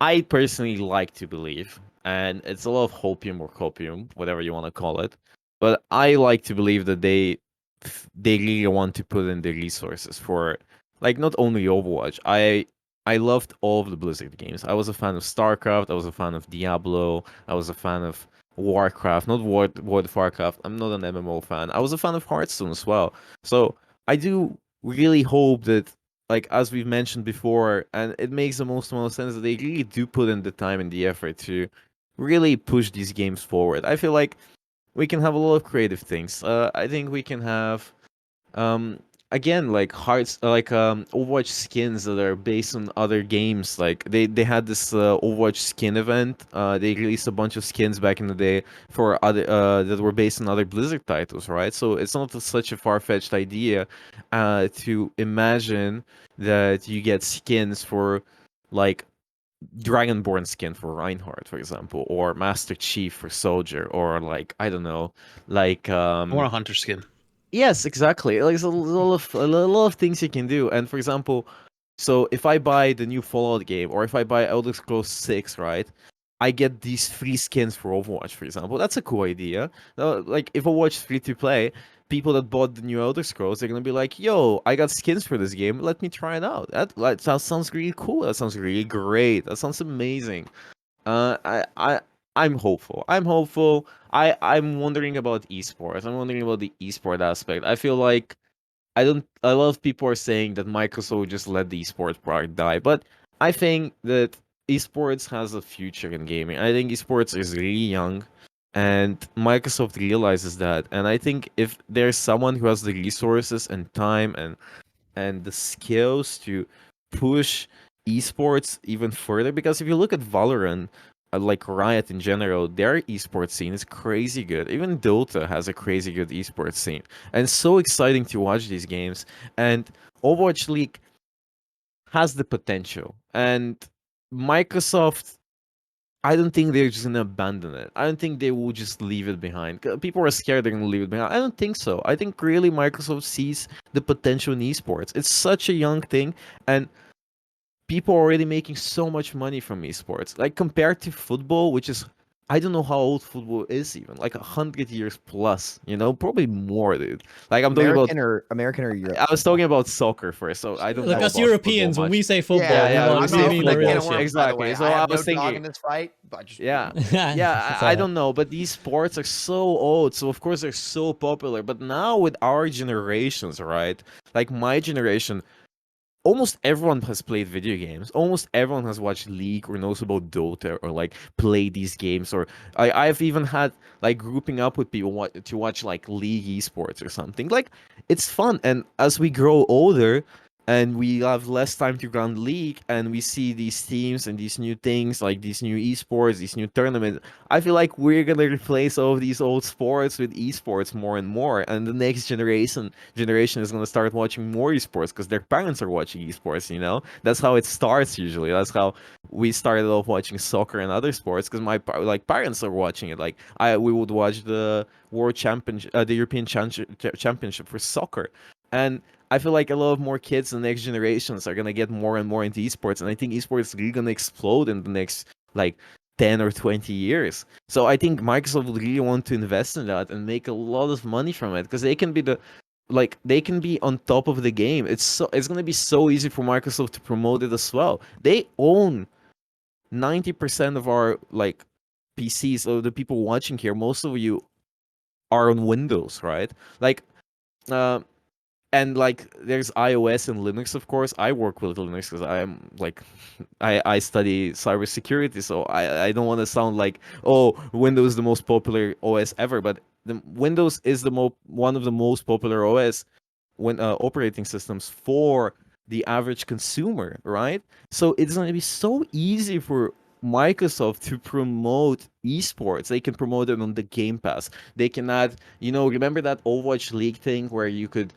I personally like to believe, and it's a lot of hopium or copium, whatever you want to call it, but I like to believe that they really want to put in the resources for like not only Overwatch. I loved all of the Blizzard games. I was a fan of StarCraft. I was a fan of Diablo. I was a fan of Warcraft, not World of Warcraft. I'm not an MMO fan. I was a fan of Hearthstone as well. So I do really hope that, like as we've mentioned before, and it makes the most amount of sense that they really do put in the time and the effort to really push these games forward. I feel like we can have a lot of creative things. I think we can have um again like hearts like Overwatch skins that are based on other games. Like they had this Overwatch skin event. They released a bunch of skins back in the day for other that were based on other Blizzard titles, right? So it's not such a far-fetched idea to imagine that you get skins for like Dragonborn skin for Reinhardt, for example, or Master Chief for Soldier, or like I don't know, like I want a hunter skin. yes, exactly. Like there's a lot of things you can do. And for example, so if I buy the new Fallout game, or if I buy Elder Scrolls 6, right, I get these free skins for Overwatch, for example. That's a cool idea. Like if Overwatch is free to play, people that bought the new Elder Scrolls, they're gonna be like, "Yo, I got skins for this game. Let me try it out." That sounds really cool. That sounds really great. That sounds amazing. Uh, I, I, I'm hopeful. I'm hopeful. I'm wondering about esports. I'm wondering about the esport aspect. I feel like I don't. A lot of people are saying that Microsoft would just let the esports product die, but I think that esports has a future in gaming. I think esports is really young, and Microsoft realizes that. And I think if there's someone who has the resources and time and the skills to push esports even further, because if you look at Valorant, like Riot in general, their esports scene is crazy good. Even Dota has a crazy good esports scene, and it's so exciting to watch these games. And Overwatch League has the potential, and Microsoft, I don't think they're just gonna abandon it. I don't think they will just leave it behind. People are scared they're gonna leave it behind. I don't think so. I think really Microsoft sees the potential in esports. It's such a young thing, and people are already making so much money from esports. Like compared to football, which is, I don't know how old football is even, like 100 years plus. You know, probably more, dude. Like I'm talking about. American or Europe? I was talking about soccer first, so I don't know Look, about us Europeans, football when much. we say football, Yeah, we we want say we mean the football. real Can of shit. worms, By the way. Exactly. So I I have was no dog thinking. in this fight, but just Yeah. Yeah, It's I alright. don't know, but these sports are so old, so of course they're so popular. But now with our generations, right? Like my generation, almost everyone has played video games. Almost everyone has watched League or knows about Dota or like played these games. Or I've even had like grouping up with people to watch like League esports or something. Like it's fun. And as we grow older and we have less time to run League and we see these teams and these new things like these new esports, these new tournaments, I feel like we're gonna replace all of these old sports with esports more and more. And the next generation is going to start watching more esports because their parents are watching esports. That's how it starts usually. That's how we started off watching soccer and other sports because my parents are watching it. Like we would watch the world championship, the European championship for soccer. And I feel like a lot of more kids in the next generations are going to get more and more into esports, and I think esports is really going to explode in the next like 10 or 20 years. So I think Microsoft would really want to invest in that and make a lot of money from it because they can be on top of the game. It's going to be so easy for Microsoft to promote it as well. They own 90% of our like PCs, so the people watching here, most of you are on Windows, right? Like uh, and like there's iOS and Linux, of course. I work with Linux because I'm like I study cybersecurity, so I don't want to sound like, oh, Windows is the most popular OS ever, but the Windows is one of the most popular OS when operating systems for the average consumer, right? So it's going to be so easy for Microsoft to promote esports. They can promote it on the Game Pass. They can add, remember that Overwatch League thing where you could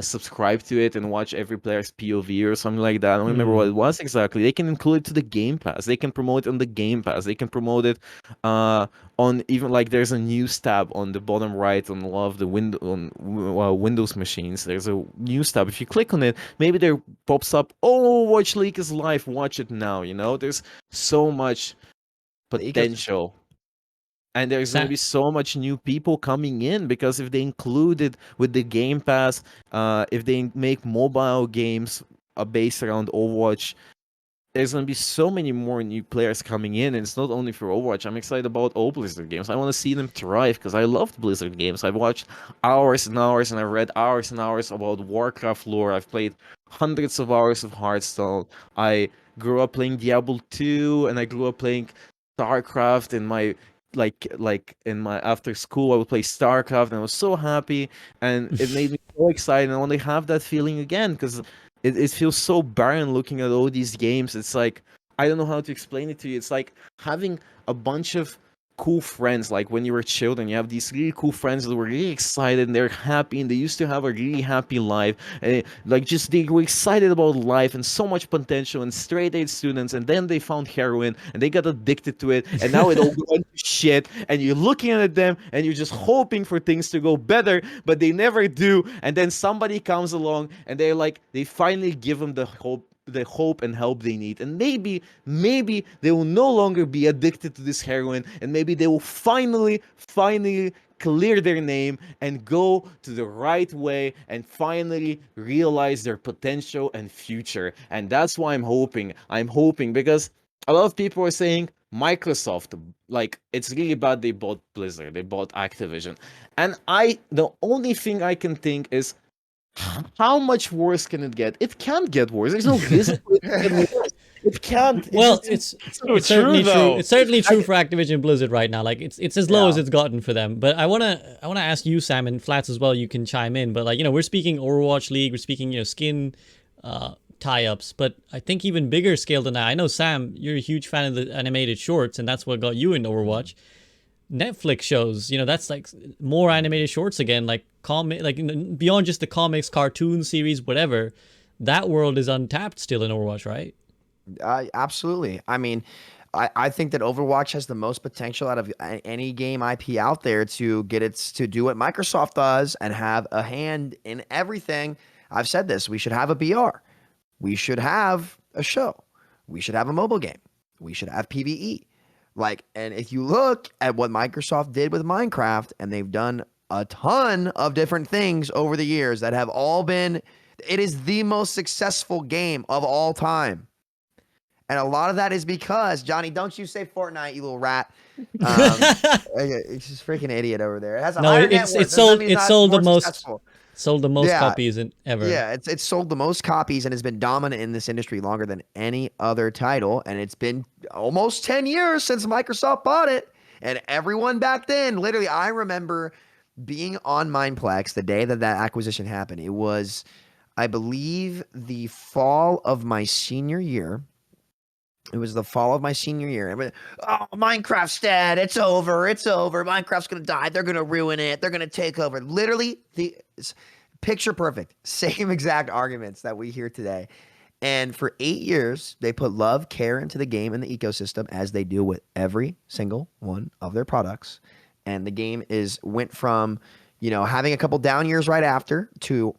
subscribe to it and watch every player's POV or something like that. I don't remember what it was exactly. They can include it to the Game Pass. They can promote it on the Game Pass. They can promote it on even like there's a news tab on the bottom right on a lot of the Windows machines. There's a news tab. If you click on it, maybe there pops up, Overwatch League is live. Watch it now. There's so much potential. And there's going to be so much new people coming in because if they include it with the Game Pass, if they make mobile games based around Overwatch, there's going to be so many more new players coming in. And it's not only for Overwatch. I'm excited about all Blizzard games. I want to see them thrive because I loved Blizzard games. I've watched hours and hours and I've read hours and hours about Warcraft lore. I've played hundreds of hours of Hearthstone. I grew up playing Diablo 2 and I grew up playing StarCraft in my in my after school. I would play StarCraft and I was so happy and it made me so excited. I want to have that feeling again because it feels so barren looking at all these games. It's like, I don't know how to explain it to you. It's like having a bunch of cool friends, like when you were children, you have these really cool friends that were really excited and they're happy and they used to have a really happy life, and they were excited about life and so much potential, and straight A students, and then they found heroin and they got addicted to it and now it all went to shit, and you're looking at them and you're just hoping for things to go better, but they never do, and then somebody comes along and they finally give them the hope and help they need, and maybe they will no longer be addicted to this heroin, and maybe they will finally clear their name and go to the right way and finally realize their potential and future. And that's why I'm hoping because a lot of people are saying Microsoft, it's really bad they bought Blizzard, they bought Activision, and the only thing I can think is, how much worse can it get? It can't get worse. There's no reason for it to get worse. It can't. Well, it's certainly true. It's certainly true for Activision Blizzard right now. It's as low as it's gotten for them. But I wanna ask you, Sam, and Flats as well. You can chime in. But we're speaking Overwatch League. We're speaking skin tie-ups. But I think even bigger scale than that. I know, Sam, you're a huge fan of the animated shorts, and that's what got you into Overwatch. Netflix shows, that's more animated shorts again, beyond just the comics, cartoon series, whatever. That world is untapped still in Overwatch, right? Absolutely. I mean, I think that Overwatch has the most potential out of any game IP out there to do what Microsoft does and have a hand in everything. I've said this. We should have a BR. We should have a show. We should have a mobile game. We should have PvE. And if you look at what Microsoft did with Minecraft, and they've done a ton of different things over the years that have all been, it is the most successful game of all time. And a lot of that is because, Johnny, don't you say Fortnite, you little rat. It's just freaking idiot over there. It has a higher net worth. Sold the most copies ever. Yeah, it's sold the most copies and has been dominant in this industry longer than any other title. And it's been almost 10 years since Microsoft bought it. And everyone back then, literally, I remember being on Mineplex the day that acquisition happened. It was, I believe, the fall of my senior year. It was the fall of my senior year. Minecraft's dead. It's over. Minecraft's going to die. They're going to ruin it. They're going to take over. Literally, picture perfect. Same exact arguments that we hear today. And for 8 years, they put love, care into the game and the ecosystem, as they do with every single one of their products. And the game went from, having a couple down years right after to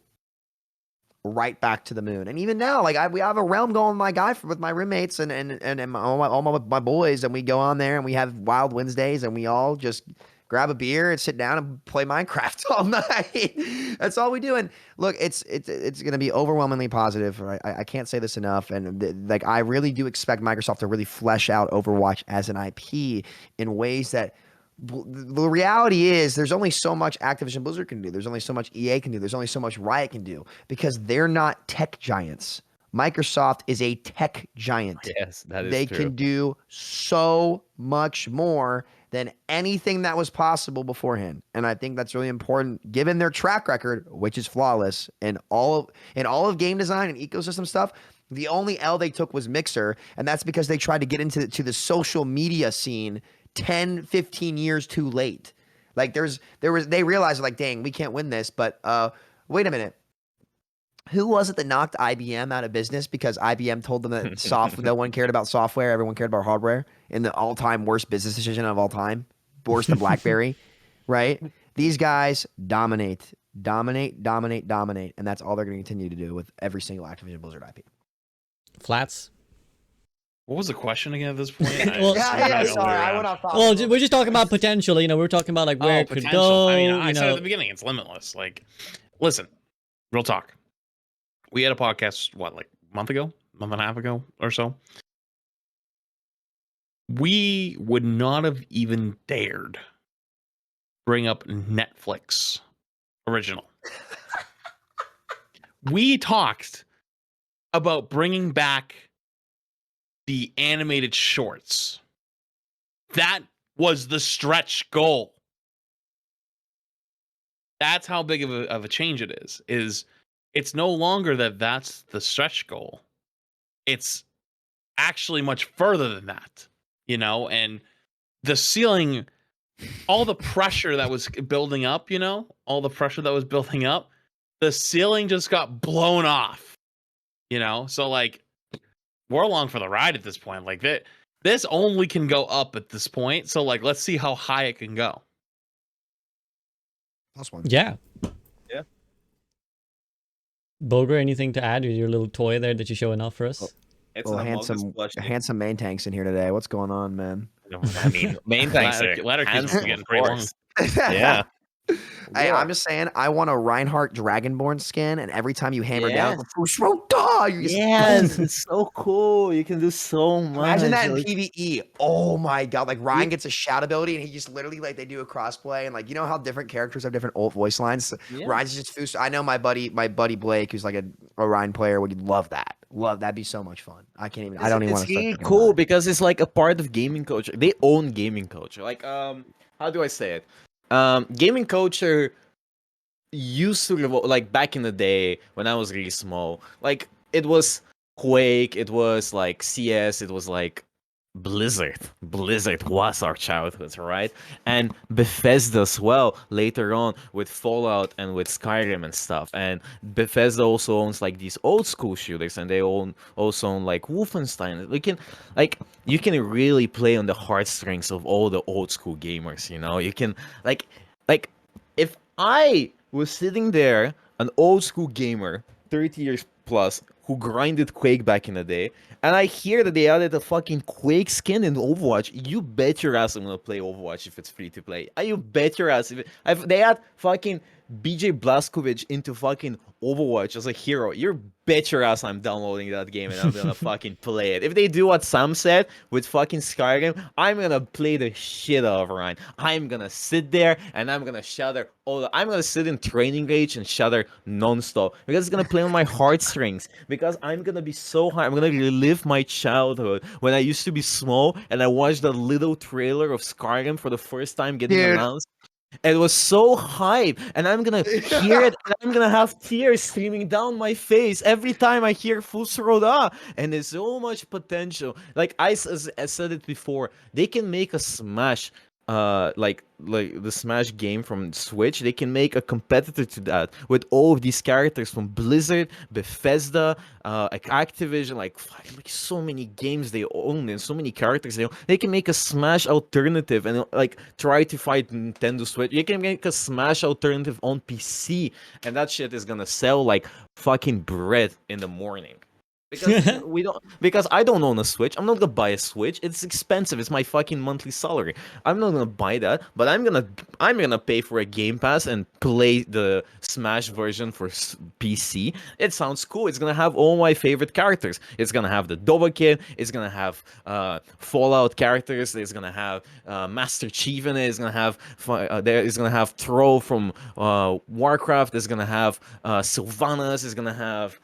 right back to the moon. And even now, we have a realm going with my roommates and all my boys, and we go on there and we have Wild Wednesdays and we all just grab a beer and sit down and play Minecraft all night. That's all we do. And look, it's going to be overwhelmingly positive. I can't say this enough. And I really do expect Microsoft to really flesh out Overwatch as an IP in ways that, the reality is, there's only so much Activision Blizzard can do. There's only so much EA can do. There's only so much Riot can do, because they're not tech giants. Microsoft is a tech giant. Yes, that is true. They can do so much more than anything that was possible beforehand. And I think that's really important, given their track record, which is flawless in all of game design and ecosystem stuff. The only L they took was Mixer, and that's because they tried to get into the social media scene 10, 15 years too late. Like they realized like, dang, we can't win this. But wait a minute. Who was it that knocked IBM out of business because IBM told them that no one cared about software, everyone cared about hardware, in the all-time worst business decision of all time, worse than BlackBerry, right? These guys dominate, and that's all they're going to continue to do with every single Activision Blizzard IP. Flats. What was the question again at this point? Well, Sorry, I went off topic. Well, we're just talking about potential. You know, we're talking about like where it could go. I mean, I said at the beginning, it's limitless. Like, listen, real talk. We had a podcast, like a month and a half ago or so. We would not have even dared bring up Netflix original. We talked about bringing back the animated shorts. That was the stretch goal. That's how big of a change it is. It's no longer that's the stretch goal. It's actually much further than that, and the ceiling, all the pressure that was building up, the ceiling just got blown off, so like we're along for the ride at this point. Like this only can go up at this point. So like, let's see how high it can go. Plus one. Yeah. Yeah. Bogur, anything to add with your little toy there that you're showing off for us? It's handsome main tanks in here today. What's going on, man? I mean, main tanks are ladder keeps getting pretty long. Yeah. Hey, I'm just saying, I want a Reinhardt Dragonborn skin, and every time you hammer down, it's so cool. You can do so much. Imagine that in PvE. Oh my god! Like Ryan gets a shout ability, and he just literally like they do a crossplay, and like how different characters have different alt voice lines. Yeah. Ryan's just Fus. I know my buddy Blake, who's like a Ryan player, would love that. That'd be so much fun. I can't even. I don't even want to. It's really cool because it's like a part of gaming culture. They own gaming culture. Like how do I say it? Gaming culture used to like back in the day when I was really small, like it was Quake, it was like CS, it was like Blizzard was our childhood, right? And Bethesda as well later on with Fallout and with Skyrim and stuff. And Bethesda also owns like these old school shooters, and they also own like Wolfenstein. You can really play on the heartstrings of all the old school gamers. You can like if I was sitting there, an old school gamer, 30 years plus, who grinded Quake back in the day, and I hear that they added a fucking Quake skin in Overwatch, you bet your ass I'm gonna play Overwatch if it's free to play. You bet your ass. If they add fucking BJ Blazkowicz into fucking Overwatch as a hero, you bet your ass I'm downloading that game and I'm gonna fucking play it. If they do what Sam said with fucking Skyrim, I'm gonna play the shit out of Ryan. I'm gonna sit there and I'm gonna shudder. I'm gonna sit in training rage and shudder non-stop because it's gonna play on my heartstrings. Because I'm gonna be so high. I'm gonna relive my childhood when I used to be small and I watched the little trailer of Skyrim for the first time getting announced. It was so hype, and I'm gonna hear it, and I'm gonna have tears streaming down my face every time I hear Fusroda. And there's so much potential. Like I said it before, they can make a Smash, like the Smash game from Switch. They can make a competitor to that with all of these characters from Blizzard, Bethesda, like Activision, like so many games they own and so many characters they own. They can make a Smash alternative and like try to fight Nintendo Switch. You can make a Smash alternative on PC, and that shit is gonna sell like fucking bread in the morning. Because I don't own a Switch. I'm not gonna buy a Switch. It's expensive. It's my fucking monthly salary. I'm not gonna buy that, but I'm gonna pay for a Game Pass and play the Smash version for PC. It sounds cool. It's gonna have all my favorite characters. It's gonna have the Doba Kid. It's gonna have Fallout characters. It's gonna have Master Chief in it. It's gonna have it's gonna have Troll from Warcraft. It's gonna have Sylvanas. It's gonna have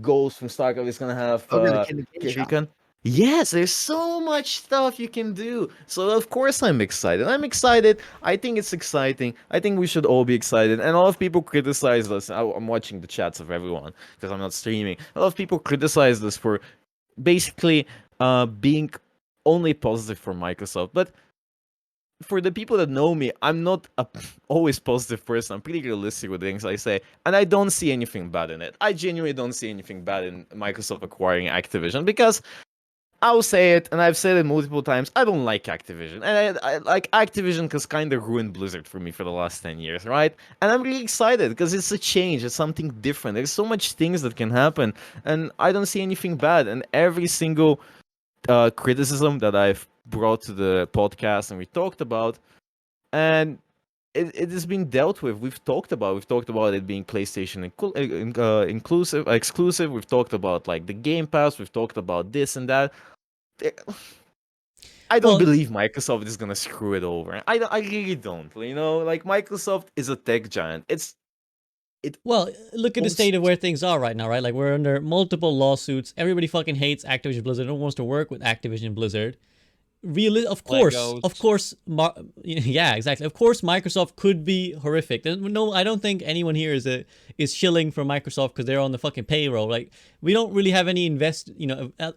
Ghost from StarCraft. Is gonna have Kirkan. Yes, there's so much stuff you can do. So of course I'm excited. I think it's exciting. I think we should all be excited. And a lot of people criticize us. I'm watching the chats of everyone because I'm not streaming. A lot of people criticize us for basically being only positive for Microsoft. But for the people that know me, I'm not a always positive person. I'm pretty realistic with things I say, and I don't see anything bad in it. I genuinely don't see anything bad in Microsoft acquiring Activision because I'll say it, and I've said it multiple times. I don't like Activision, and I like Activision because kind of ruined Blizzard for me for the last 10 years, right? And I'm really excited because it's a change, it's something different. There's so much things that can happen, and I don't see anything bad. And every single criticism that I've brought to the podcast and we talked about, and it has been dealt with. We've talked about it being PlayStation inclusive, exclusive. We've talked about like the Game Pass. We've talked about this and that. I don't believe Microsoft is gonna screw it over. I really don't. You know, like Microsoft is a tech giant. Well, look at the state of where things are right now, right? Like we're under multiple lawsuits. Everybody fucking hates Activision Blizzard. No one wants to work with Activision Blizzard. Of course, yeah, exactly. Of course, Microsoft could be horrific. No, I don't think anyone here is shilling for Microsoft because they're on the fucking payroll. Like we don't really have any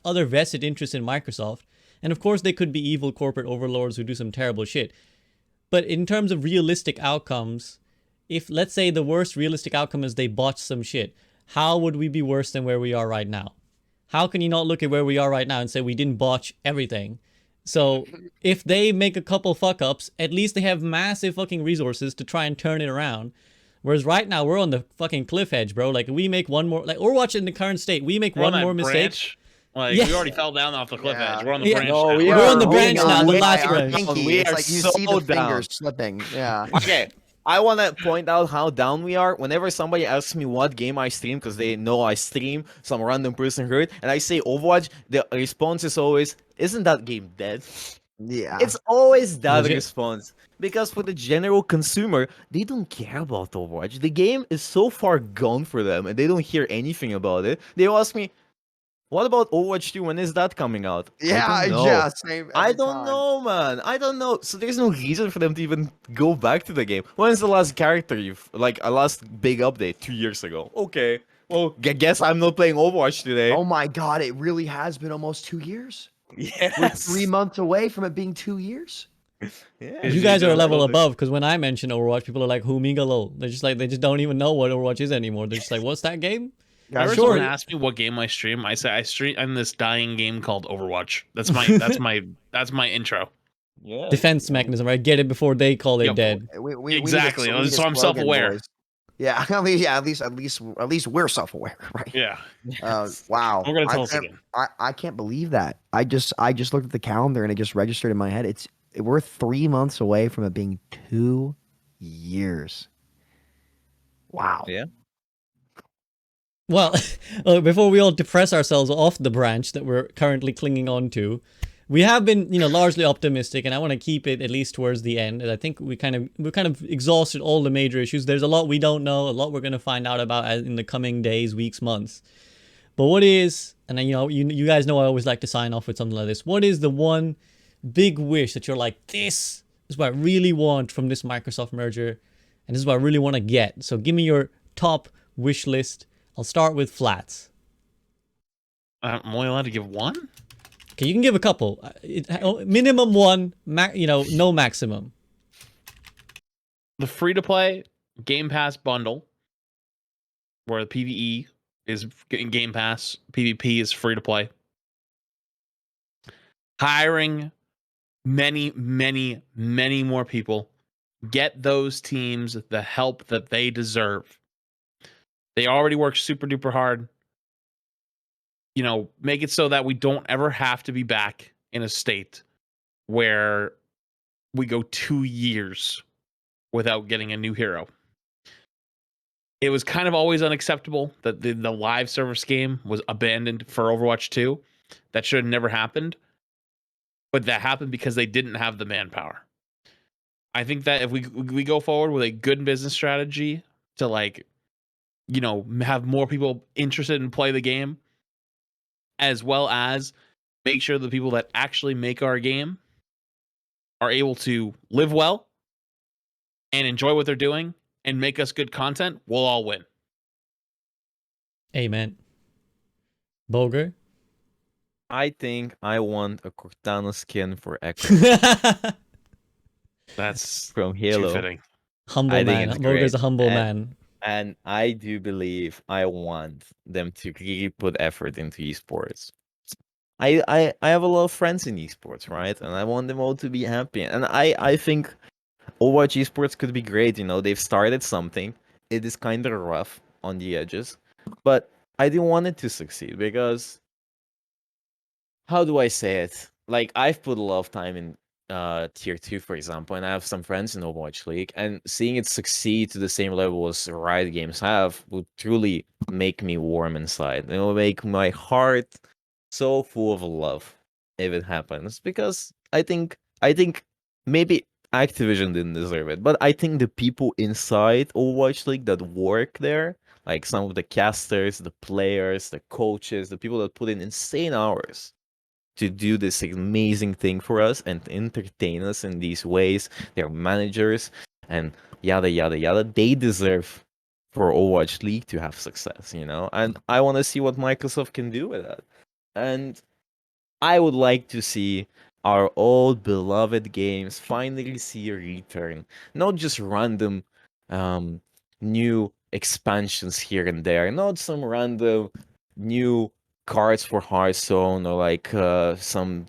other vested interest in Microsoft. And of course, they could be evil corporate overlords who do some terrible shit. But in terms of realistic outcomes, if let's say the worst realistic outcome is they botch some shit, how would we be worse than where we are right now? How can you not look at where we are right now and say we didn't botch everything? So if they make a couple fuck ups, at least they have massive fucking resources to try and turn it around. Whereas right now we're on the fucking cliff edge, bro. Like we make one more, like Overwatch in the current state, we make one more mistake. Like we already fell down off the cliff edge. We're on the branch. No, now. we're on the branch now. The last branch. We It's are like you so see the down. fingers slipping. Yeah. Okay, I want to point out how down we are. Whenever somebody asks me what game I stream, because they know I stream, some random person heard, and I say Overwatch, the response is always, "Isn't that game dead?" Yeah. It's always that Legit. response. Because for the general consumer, they don't care about Overwatch. The game is so far gone for them, and they don't hear anything about it. They ask me, what about Overwatch 2? When is that coming out? I don't know. Yeah. Same. I every don't time. know, man. I don't know. So there's no reason for them to even go back to the game. When's the last character you've like a last big update? 2 years ago. Okay. Well, guess I'm not playing Overwatch today. Oh my god! It really has been almost 2 years. We're Yes. 3 months away from it being 2 years. Yeah. You guys are a level above because when I mention Overwatch, people are like, "Who Migalo?" They're just like, they just don't even know what Overwatch is anymore. They're just like, "What's that game?" Whenever Sure. someone asks me what game I stream, I say I stream. I'm this dying game called Overwatch. That's my that's my intro. Yeah. Defense mechanism, right? Get it before they call it Yep. dead. We Exactly. need a So I'm slogan, self-aware. boys. Yeah. At least we're self-aware, right? Yeah. Wow. We're gonna tell us again. I can't believe that. I just looked at the calendar and it just registered in my head. We're 3 months away from it being 2 years. Wow. Yeah. Well, before we all depress ourselves off the branch that we're currently clinging on to, we have been, largely optimistic, and I want to keep it at least towards the end. And I think we kind of exhausted all the major issues. There's a lot we don't know, a lot we're going to find out about in the coming days, weeks, months. But what is, and you guys know I always like to sign off with something like this. What is the one big wish that you're like, this is what I really want from this Microsoft merger, and this is what I really want to get? So give me your top wish list. I'll start with Flats. I'm only allowed to give one. Okay, you can give a couple. Minimum one, no maximum. The free-to-play Game Pass bundle, where the PvE is getting Game Pass, PvP is free-to-play. Hiring many, many, many more people. Get those teams the help that they deserve. They already work super duper hard. Make it so that we don't ever have to be back in a state where we go 2 years without getting a new hero. It was kind of always unacceptable that the live service game was abandoned for Overwatch 2. That should have never happened. But that happened because they didn't have the manpower. I think that if we go forward with a good business strategy to have more people interested in play the game, as well as make sure the people that actually make our game are able to live well and enjoy what they're doing and make us good content, we'll all win. Amen. Bogur? I think I want a Cortana skin for Echo. That's from too Halo. fitting. Humble I think man. it's Bogur's a great. humble man. And I do believe I want them to really put effort into esports. I have a lot of friends in esports, right? And I want them all to be happy. And I think Overwatch esports could be great. You know, they've started something. It is kind of rough on the edges, but I do want it to succeed because how do I say it? Like I've put a lot of time in tier 2, for example, and I have some friends in Overwatch League, and seeing it succeed to the same level as Riot Games have would truly make me warm inside. It will make my heart so full of love if it happens. Because I think maybe Activision didn't deserve it, but I think the people inside Overwatch League that work there, like some of the casters, the players, the coaches, the people that put in insane hours to do this amazing thing for us and entertain us in these ways. They're managers and yada yada yada. They deserve for Overwatch League to have success, you know? And I want to see what Microsoft can do with that. And I would like to see our old beloved games finally see a return. Not just random new expansions here and there, not some random new cards for Hearthstone or like some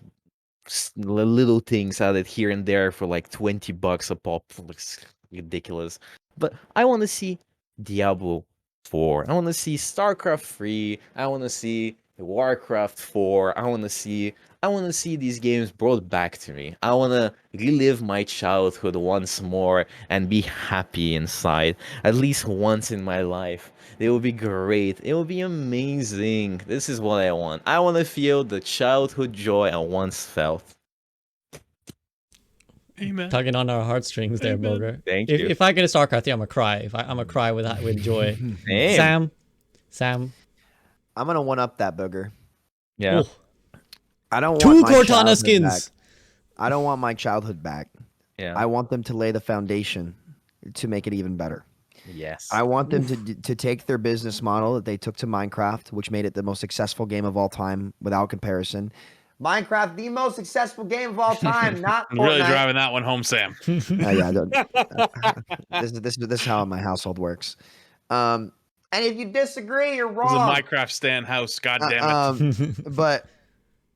little things added here and there for like $20 a pop. Looks ridiculous. But I want to see Diablo 4. I want to see StarCraft 3. I want to see Warcraft 4. I want to see these games brought back to me. I want to relive my childhood once more and be happy inside at least once in my life. It will be great. It will be amazing. This is what I want. I want to feel the childhood joy I once felt. Amen. Tugging on our heartstrings there, Amen. Bogur. Thank if, you. If I get a StarCraft, I'm gonna cry. I'm gonna cry with joy. Same. Sam. I'm gonna one up that Booger. Yeah. Oh, I don't want 2 my Cortana childhood skins. back. I don't want my childhood back. Yeah. I want them to lay the foundation to make it even better. Yes. I want them to take their business model that they took to Minecraft, which made it the most successful game of all time without comparison. Minecraft, the most successful game of all time, not Fortnite. Really driving that one home, Sam. Yeah, this is how my household works. And if you disagree, you're It's a wrong. Minecraft stand house. God damn it. But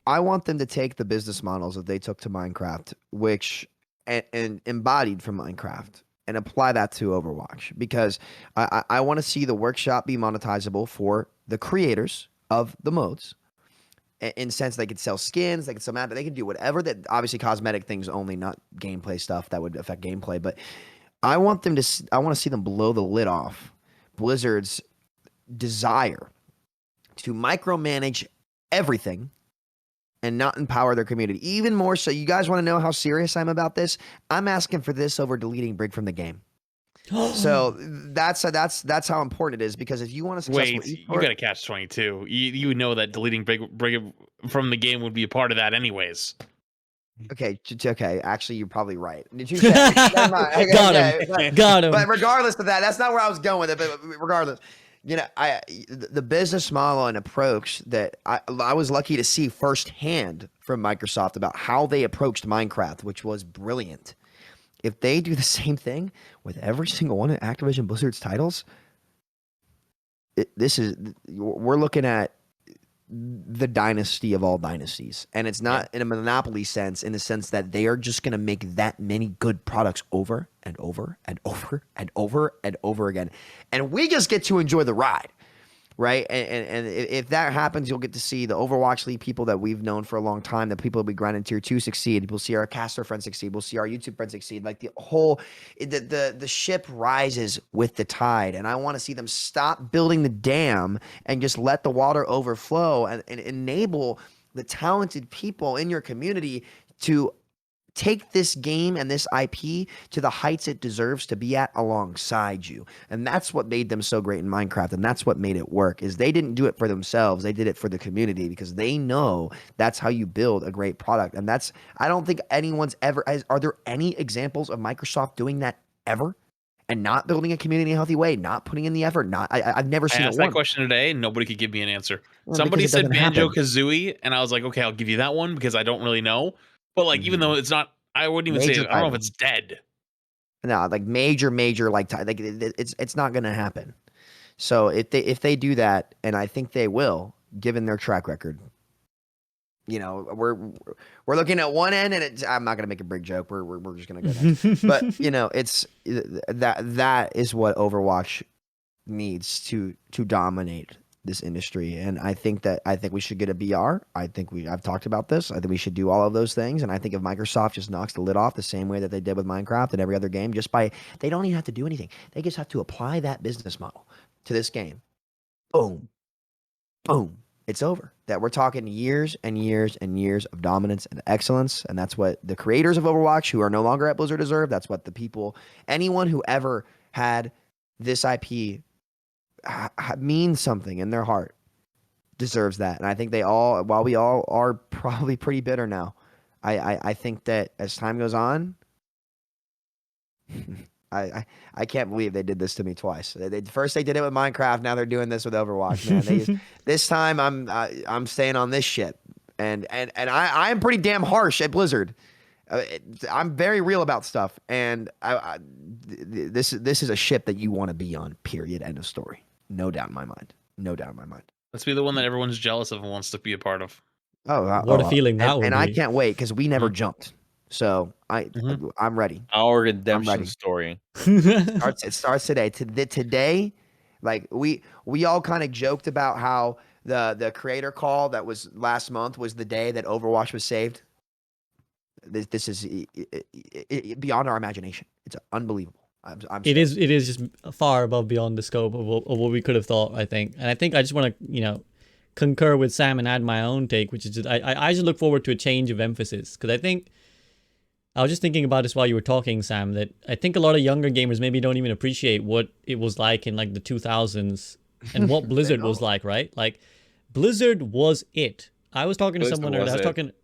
I want them to take the business models that they took to Minecraft, which and embodied from Minecraft, and apply that to Overwatch, because I want to see the workshop be monetizable for the creators of the modes. In sense, they could sell skins, they could sell map, they could do whatever. That obviously cosmetic things only, not gameplay stuff that would affect gameplay. But I want to see them blow the lid off Blizzard's desire to micromanage everything and not empower their community. Even more so, you guys want to know how serious I'm about this? I'm asking for this over deleting Brig from the game. So that's how important it is, because if you want to successful Wait, you got to catch 22. You know that deleting Brig from the game would be a part of that anyways. Okay. Actually, you're probably right. Did you say? Never mind. Okay, Got him. Got him. But regardless of that, that's not where I was going with it. But regardless, you know, the business model and approach that I was lucky to see firsthand from Microsoft about how they approached Minecraft, which was brilliant. If they do the same thing with every single one of Activision Blizzard's titles, we're looking at the dynasty of all dynasties. And it's not in a monopoly sense, in the sense that they are just going to make that many good products over and over and over and over and over again. And we just get to enjoy the ride. Right. And if that happens, you'll get to see the Overwatch League people that we've known for a long time, the people that we grind in tier 2 succeed. We'll see our caster friends succeed. We'll see our YouTube friends succeed. Like the ship rises with the tide. And I want to see them stop building the dam and just let the water overflow and enable the talented people in your community to take this game and this IP to the heights it deserves to be at alongside you. And that's what made them so great in Minecraft. And that's what made it work, is they didn't do it for themselves. They did it for the community, because they know that's how you build a great product. And I don't think anyone's ever, are there any examples of Microsoft doing that ever? And not building a community in a healthy way, not putting in the effort. I've never seen I it. asked that question today, and nobody could give me an answer. Well, Somebody because it said doesn't happen. Banjo-Kazooie, and I was like, okay, I'll give you that one because I don't really know. But like, even though it's not I wouldn't even say. Major I don't know if title. it's dead. No, like major, like it's not gonna happen. So if they do that, and I think they will, given their track record, you know, we're looking at one end, and I'm not gonna make a big joke. We're just gonna go next. But you know, it's that is what Overwatch needs to dominate this industry, and I think we should get a BR. I've talked about this. I think we should do all of those things, and I think if Microsoft just knocks the lid off the same way that they did with Minecraft and every other game, they don't even have to do anything. They just have to apply that business model to this game. Boom, boom, it's over. That we're talking years and years and years of dominance and excellence, and that's what the creators of Overwatch, who are no longer at Blizzard, deserve. That's what anyone who ever had this IP means something in their heart deserves that. And I think they all, while we all are probably pretty bitter now, I think that as time goes on, I can't believe they did this to me twice. First they did it with Minecraft, now they're doing this with Overwatch. Man, this time I'm staying on this shit, and I'm pretty damn harsh at Blizzard. I'm very real about stuff, and this is a ship that you want to be on. Period. End of story. No doubt in my mind. No doubt in my mind. Let's be the one that everyone's jealous of and wants to be a part of. What a feeling that would be. And I can't wait because we never jumped. So I'm ready. Our redemption story. It starts today. Today, like we all kind of joked about how the creator call that was last month was the day that Overwatch was saved. This is beyond our imagination. It's unbelievable. It is just far above beyond the scope of what we could have thought, I think. And I think I just want to, concur with Sam and add my own take, which is just, I just look forward to a change of emphasis. Because I was just thinking about this while you were talking, Sam, that I think a lot of younger gamers maybe don't even appreciate what it was like in like the 2000s and what Blizzard was like, right? Like Blizzard was it. I was talking to someone earlier.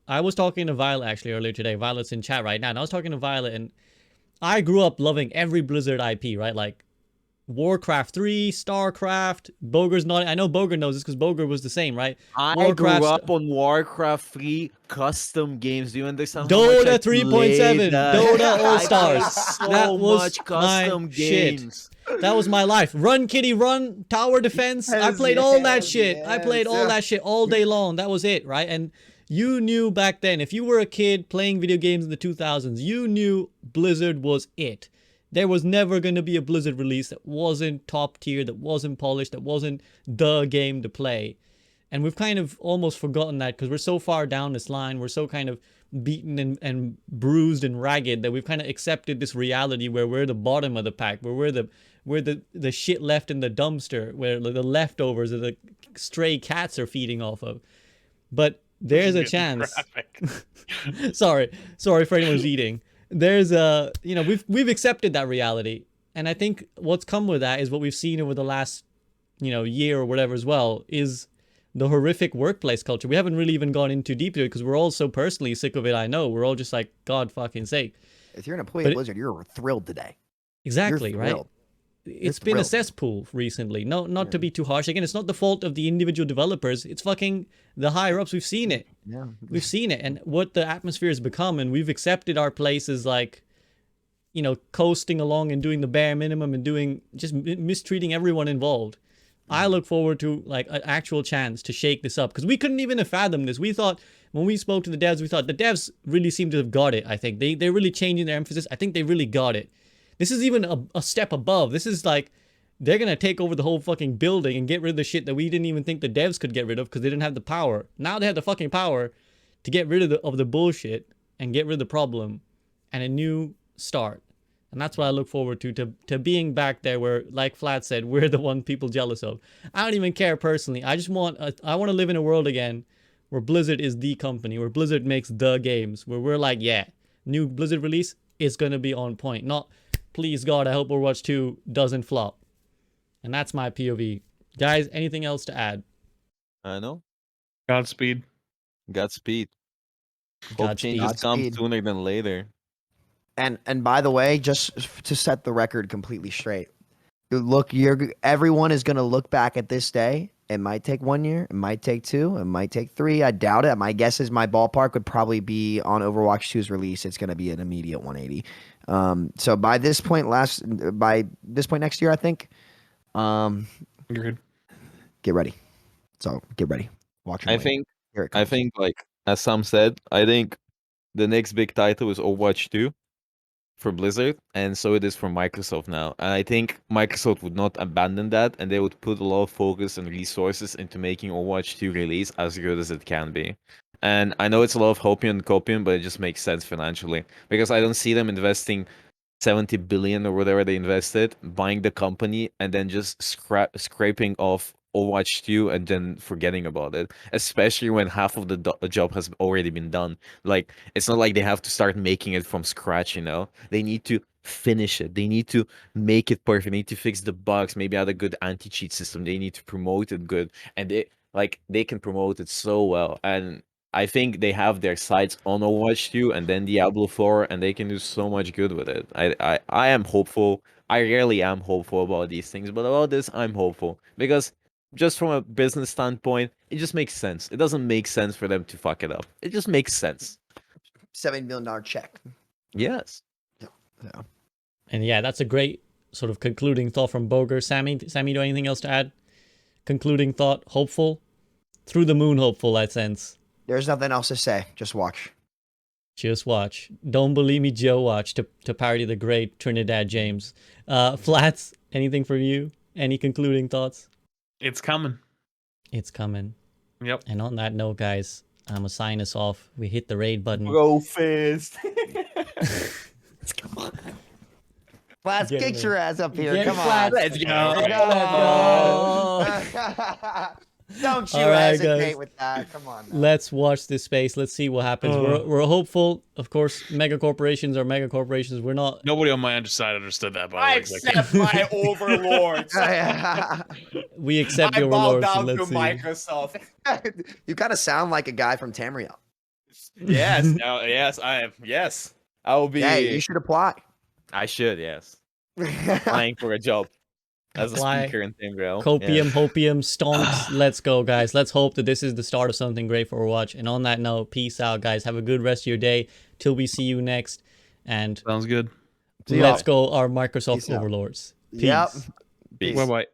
I was talking to Violet actually earlier today. Violet's in chat right now. And I was talking to Violet, and I grew up loving every Blizzard IP, right? Like Warcraft 3, StarCraft, Bogur's not. I know Bogur knows this because Bogur was the same, right? I grew up on Warcraft 3 custom games. Do you understand? Dota 3.7, Dota All Stars. So that was much custom my games. Shit. That was my life. Run, kitty, run, tower defense. I played all that shit. Yes. I played all that shit all day long. That was it, right? And you knew back then, if you were a kid playing video games in the 2000s, you knew Blizzard was it. There was never going to be a Blizzard release that wasn't top tier, that wasn't polished, that wasn't the game to play. And we've kind of almost forgotten that because we're so far down this line. We're so kind of beaten and bruised and ragged that we've kind of accepted this reality where we're the bottom of the pack, where we're the shit left in the dumpster, where the leftovers or the stray cats are feeding off of. But there's a chance. Sorry for anyone who's eating. There's we've accepted that reality, and I think what's come with that is what we've seen over the last year or whatever as well, is the horrific workplace culture. We haven't really even gone into deep into it because we're all so personally sick of it. I know we're all just like, God fucking sake. If you're an employee at Blizzard, you're thrilled today. Exactly, right? It's been a cesspool recently. Not to be too harsh. Again, it's not the fault of the individual developers. It's fucking the higher ups. We've seen it. Yeah. We've seen it. And what the atmosphere has become, and we've accepted our place as like, coasting along and doing the bare minimum and just mistreating everyone involved. I look forward to like an actual chance to shake this up because we couldn't even have fathomed this. We thought when we spoke to the devs, we thought the devs really seem to have got it. I think they're really changing their emphasis. I think they really got it. This is even a step above. This is like they're going to take over the whole fucking building and get rid of the shit that we didn't even think the devs could get rid of because they didn't have the power. Now they have the fucking power to get rid of the bullshit and get rid of the problem and a new start. And that's what I look forward to being back there where, like Flat said, we're the one people jealous of. I don't even care personally. I just want to live in a world again where Blizzard is the company, where Blizzard makes the games, where we're like, yeah, new Blizzard release is going to be on point. Not, please God, I hope Overwatch 2 doesn't flop. And that's my POV. Guys, anything else to add? No. Godspeed. Hope changes come sooner than later. And by the way, just to set the record completely straight, everyone is going to look back at this day It might take 1 year. It might take 2. It might take 3. I doubt it. My guess is my ballpark would probably be on Overwatch 2's release. It's going to be an immediate 180. So by this point next year, I think. You're good. Get ready. So get ready. Watch. I think, like as Sam said, I think the next big title is Overwatch 2 for Blizzard, and so it is for Microsoft now. And I think Microsoft would not abandon that, and they would put a lot of focus and resources into making Overwatch 2 release as good as it can be. And I know it's a lot of hopium and copium, but it just makes sense financially because I don't see them investing 70 billion or whatever they invested, buying the company, and then just scraping off Overwatch 2 and then forgetting about it, especially when half of the job has already been done. Like, it's not like they have to start making it from scratch, you know? They need to finish it. They need to make it perfect. They need to fix the bugs, maybe add a good anti-cheat system. They need to promote it good. And they can promote it so well. And I think they have their sights on Overwatch 2 and then Diablo 4, and they can do so much good with it. I am hopeful. I rarely am hopeful about these things, but about this, I'm hopeful. Because just from a business standpoint, it just makes sense. It doesn't make sense for them to fuck it up. It just makes sense. $7 million check. Yes. Yeah. And yeah, that's a great sort of concluding thought from Bogur. Sammy, do anything else to add? Concluding thought, hopeful? Through the moon hopeful, that sense. There's nothing else to say. Just watch. Just watch. Don't believe me, Joe watch, to parody the great Trinidad James. Flats, anything from you? Any concluding thoughts? It's coming. It's coming. Yep. And on that note, guys, I'm going to sign us off. We hit the raid button. Go fist. Flats, Get kick it, your man. ass up here. Get Come Flats. on. Let's go. Don't you All right, hesitate guys. with that. Come on. Now. Let's watch this space. Let's see what happens. We're hopeful. Of course, mega corporations are mega corporations. We're not. Nobody on my underside understood that. By I the way, accept my overlords. We accept I your bow overlords. So down to let's see. Microsoft. You kind of sound like a guy from Tamriel. Yes. Yes, I am. Yes. I will be. Hey, you should apply. I should, yes. Applying for a job as a Apply. speaker in Tamriel. Copium, hopium, stonks. Let's go, guys. Let's hope that this is the start of something great for Overwatch. And on that note, peace out, guys. Have a good rest of your day till we see you next. And sounds good. let's go, our Microsoft Peace out. overlords. Peace. Yep. Peace. Bye bye.